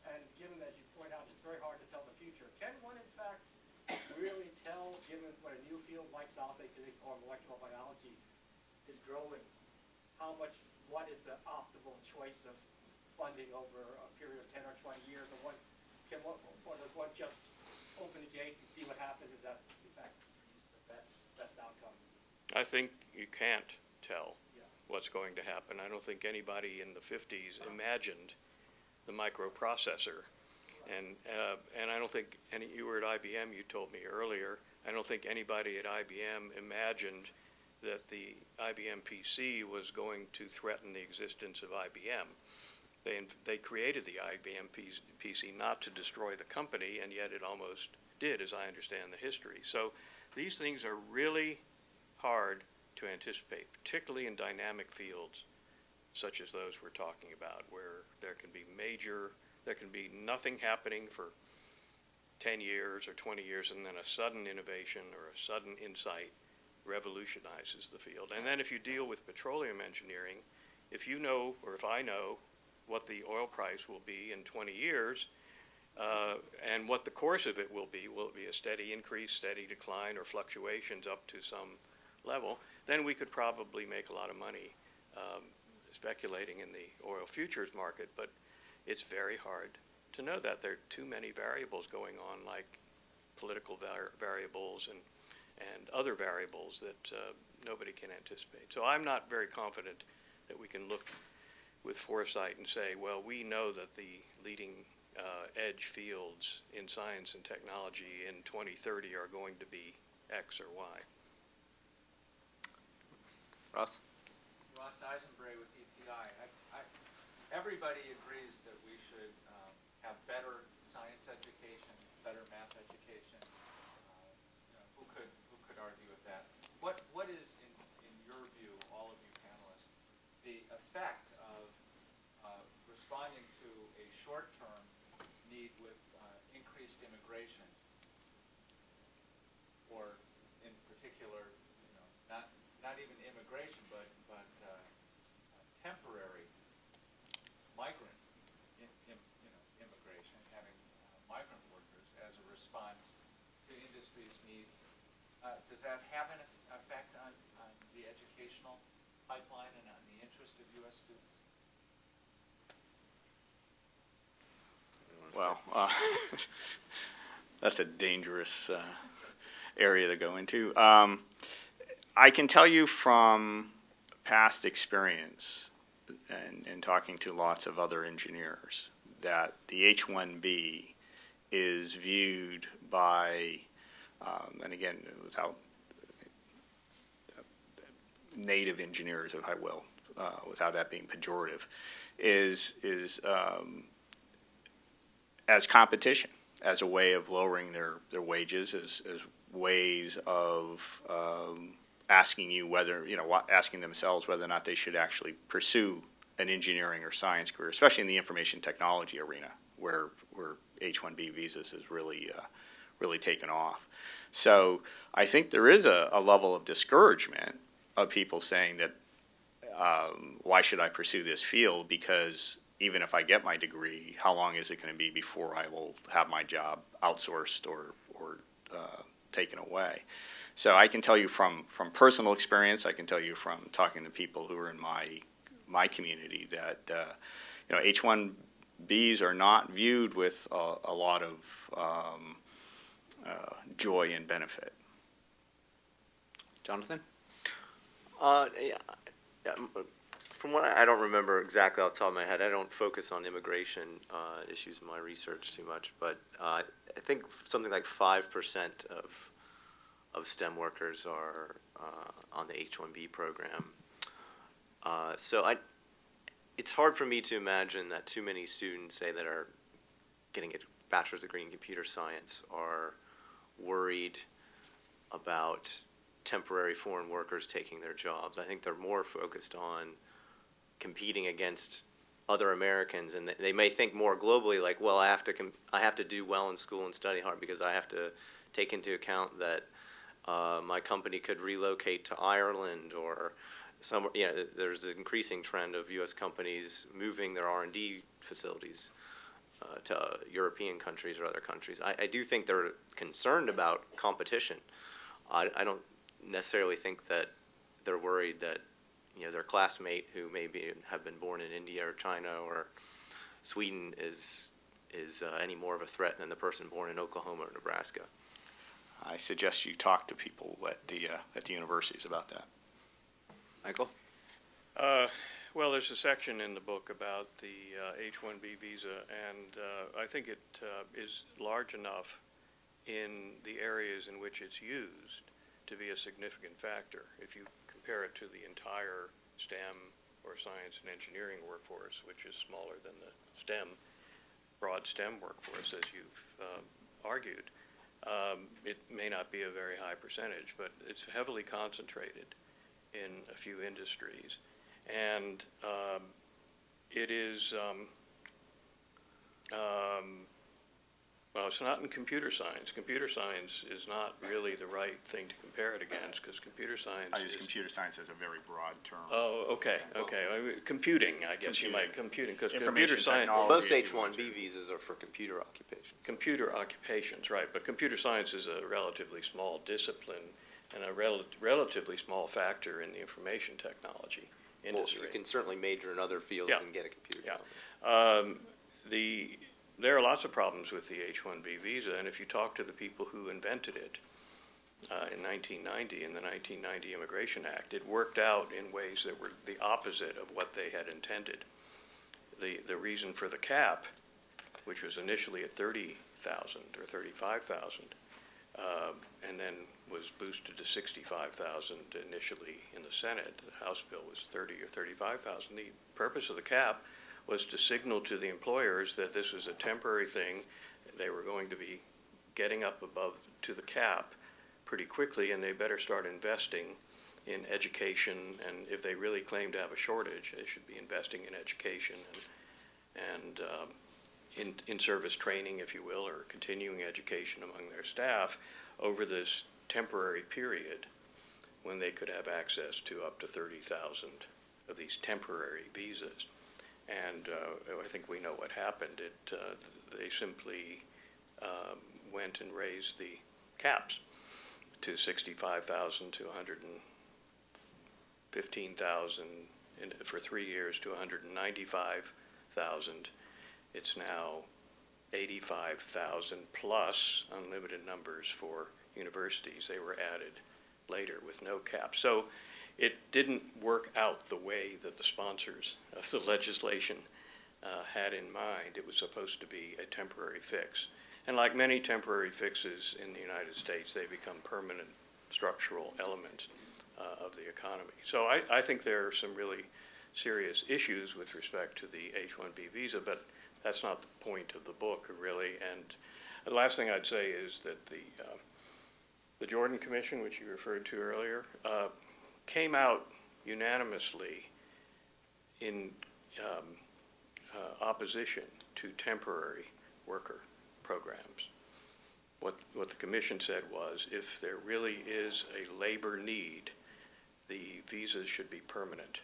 And given that you point out it's very hard to tell the future, can one in fact really tell, given what a new field like solid-state physics or molecular biology is growing, what is the optimal choice of funding over a period of 10 or 20 years, or does one just open the gates and see what happens? Is that in fact the best outcome? I think you can't tell what's going to happen. I don't think anybody in the 50s imagined the microprocessor. And I don't think you were at IBM, you told me earlier, I don't think anybody at IBM imagined that the IBM PC was going to threaten the existence of IBM. They created the IBM PC not to destroy the company, and yet it almost did, as I understand the history. So these things are really hard to anticipate, particularly in dynamic fields such as those we're talking about, where there can be nothing happening for 10 years or 20 years, and then a sudden innovation or a sudden insight revolutionizes the field. And then if you deal with petroleum engineering, if you know, or if I know, what the oil price will be in 20 years, and what the course of it will it be a steady increase, steady decline, or fluctuations up to some level, then we could probably make a lot of money speculating in the oil futures market. But it's very hard to know that. There are too many variables going on, like political variables and other variables that nobody can anticipate. So I'm not very confident that we can look with foresight and say, well, we know that the leading edge fields in science and technology in 2030 are going to be X or Y. Ross? Ross Eisenbray with EPI. Everybody agrees that we should have better science education, better math education. Who could argue with that? What is, in your view, all of you panelists, the effect of responding to a short-term need with increased immigration, or in particular, not even immigration, but temporary migrant immigration, having migrant workers as a response to industry's needs. Does that have an effect on the educational pipeline and on the interest of U.S. students? Well, that's a dangerous area to go into. I can tell you from past experience and talking to lots of other engineers that the H-1B is viewed by, and again, without native engineers, if I will, without that being pejorative, is as competition. as a way of lowering their wages, as ways of asking you whether, asking themselves whether or not they should actually pursue an engineering or science career, especially in the information technology arena, where H-1B visas has really taken off. So I think there is a level of discouragement of people saying that, why should I pursue this field? Because even if I get my degree, how long is it going to be before I will have my job outsourced or taken away? So I can tell you from personal experience, I can tell you from talking to people who are in my community that H-1Bs are not viewed with a lot of joy and benefit. Jonathan? Yeah, from what I don't remember exactly off the top of my head, I don't focus on immigration issues in my research too much, but I think something like 5% of STEM workers are on the H-1B program. So it's hard for me to imagine that too many students, say, that are getting a bachelor's degree in computer science are worried about temporary foreign workers taking their jobs. I think they're more focused on competing against other Americans, and they may think more globally, like, well, I have to do well in school and study hard because I have to take into account that my company could relocate to Ireland or somewhere. There's an increasing trend of U.S. companies moving their R&D facilities to European countries or other countries. I do think they're concerned about competition. I don't necessarily think that they're worried that their classmate who maybe have been born in India or China or Sweden is any more of a threat than the person born in Oklahoma or Nebraska. I suggest you talk to people at the universities about that. Michael? Well, there's a section in the book about the H-1B visa, and I think it is large enough in the areas in which it's used to be a significant factor. If you compare it to the entire STEM or science and engineering workforce, which is smaller than the broad STEM workforce, as you've argued, it may not be a very high percentage, but it's heavily concentrated in a few industries. And it is, well, it's not in computer science. Computer science is not really the right thing to compare it against, because computer science I use computer science as a very broad term. Oh, okay. I mean, computing, I guess you might, because computer Information science. technology. Most H-1B visas are for computer occupations. Computer occupations, right, but computer science is a relatively small discipline and a relatively small factor in the information technology industry. Well, you can certainly major in other fields and get a computer job. There are lots of problems with the H-1B visa, and if you talk to the people who invented it in 1990, in the 1990 Immigration Act, it worked out in ways that were the opposite of what they had intended. The reason for the cap, which was initially at 30,000 or 35,000, and then was boosted to 65,000 initially in the Senate. The House bill was 30 or 35,000. The purpose of the cap was to signal to the employers that this was a temporary thing. They were going to be getting up above to the cap pretty quickly, and they better start investing in education. And if they really claim to have a shortage, they should be investing in education and in-service training, if you will, or continuing education among their staff over this temporary period when they could have access to up to 30,000 of these temporary visas. And I think we know what happened. They simply went and raised the caps to 65,000 to 115,000 for 3 years to 195,000. It's now 85,000 plus unlimited numbers for universities. They were added later with no cap. So it didn't work out the way that the sponsors of the legislation had in mind. It was supposed to be a temporary fix. And like many temporary fixes in the United States, they become permanent structural elements of the economy. So I think there are some really serious issues with respect to the H-1B visa, but that's not the point of the book, really. And The last thing I'd say is that the Jordan Commission, which you referred to earlier, came out unanimously in opposition to temporary worker programs. What the commission said was, if there really is a labor need, the visas should be permanent,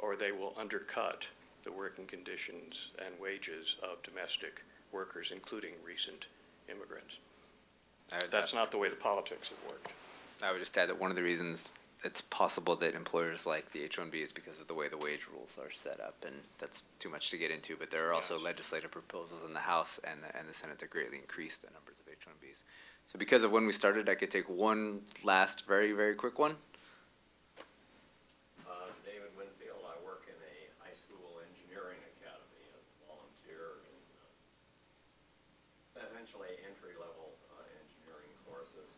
or they will undercut the working conditions and wages of domestic workers, including recent immigrants. That's not the way the politics have worked. I would just add that one of the reasons it's possible that employers like the H-1B is because of the way the wage rules are set up, and that's too much to get into, but there are also legislative proposals in the House and the Senate to greatly increase the numbers of H-1Bs. So because of when we started, I could take one last very, very quick one. David Winfield. I work in a high school engineering academy as a volunteer in essentially entry-level engineering courses.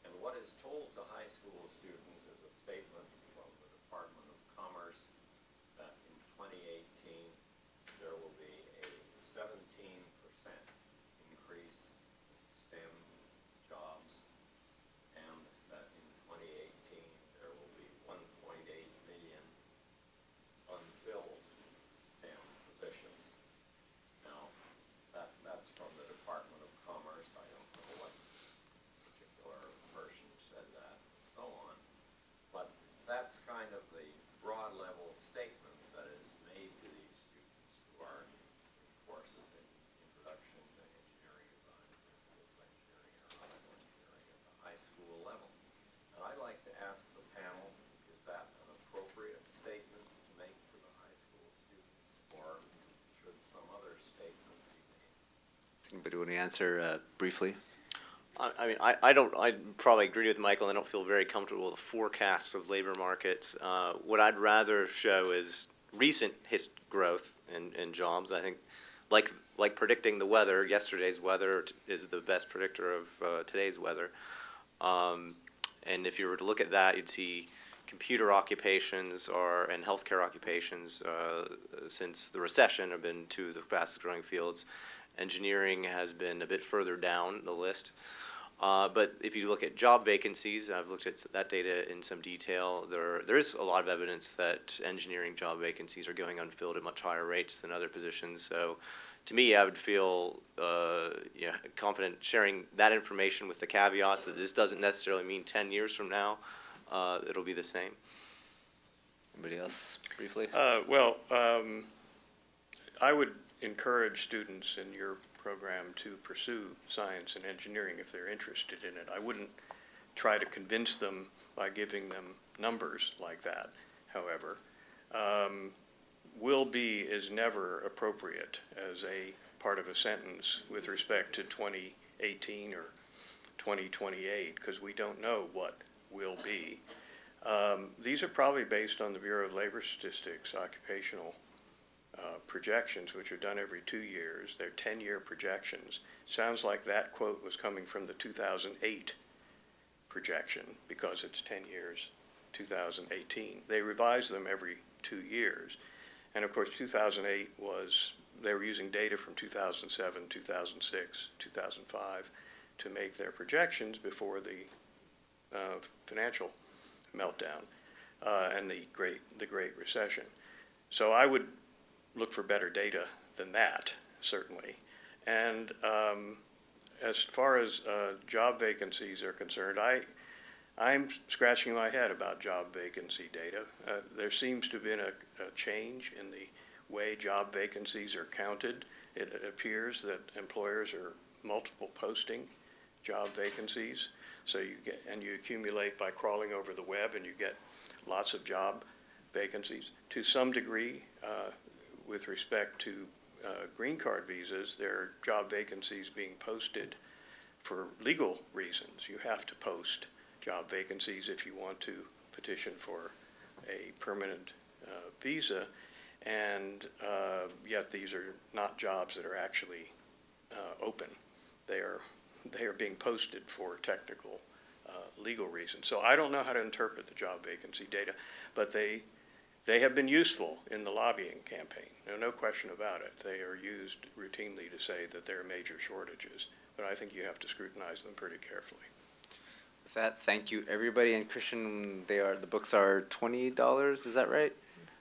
And what is told to high school students is a statement from the Department of Commerce that in 2018 there will be a 17% increase in STEM jobs, and that in 2018 there will be 1.8 million unfilled STEM positions. Now, that's from the Department of Commerce. I don't know what particular person said that, and so on. But that's kind of the broad level statement that is made to these students who are in courses in Introduction to Engineering Design, Principles of Engineering, and Electrical Engineering at the high school level. And I'd like to ask the panel, is that an appropriate statement to make to the high school students, or should some other statement be made? Anybody want to answer briefly? I mean, I probably agree with Michael. I don't feel very comfortable with the forecast of labor markets. What I'd rather show is recent growth in jobs. I think, like predicting the weather, yesterday's weather is the best predictor of today's weather. And if you were to look at that, you'd see computer occupations and healthcare occupations since the recession have been two of the fastest growing fields. Engineering has been a bit further down the list. But if you look at job vacancies, I've looked at that data in some detail, there is a lot of evidence that engineering job vacancies are going unfilled at much higher rates than other positions. So to me, I would feel confident sharing that information with the caveats that this doesn't necessarily mean 10 years from now it'll be the same. Anybody else, briefly? I would encourage students in your program to pursue science and engineering if they're interested in it. I wouldn't try to convince them by giving them numbers like that, however. Will be is never appropriate as a part of a sentence with respect to 2018 or 2028, because we don't know what will be. These are probably based on the Bureau of Labor Statistics occupational projections, which are done every 2 years. They're 10-year projections. Sounds like that quote was coming from the 2008 projection because it's 10 years, 2018. They revise them every 2 years. And of course, 2008 they were using data from 2007, 2006, 2005 to make their projections before the financial meltdown and the Great Recession. So I would look for better data than that, certainly. And as far as job vacancies are concerned, I'm scratching my head about job vacancy data. There seems to have been a change in the way job vacancies are counted. It appears that employers are multiple posting job vacancies. So you accumulate by crawling over the web, and you get lots of job vacancies. To some degree, with respect to green card visas, there are job vacancies being posted for legal reasons. You have to post job vacancies if you want to petition for a permanent visa, and yet these are not jobs that are actually open. They are being posted for technical legal reasons. So I don't know how to interpret the job vacancy data, but they have been useful in the lobbying campaign. No question about it. They are used routinely to say that there are major shortages. but I think you have to scrutinize them pretty carefully. With that, thank you, everybody. And Christian, the books are $20, is that right?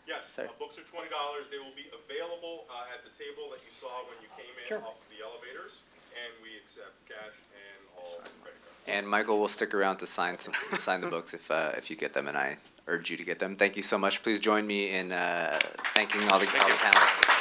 Yes, Sorry. books are $20. They will be available at the table that you saw when you came in off the elevators, and we accept cash and all credit cards. And Michael will stick around to sign the books if you get them, and I urge you to get them. Thank you so much. Please join me in thanking all the panelists.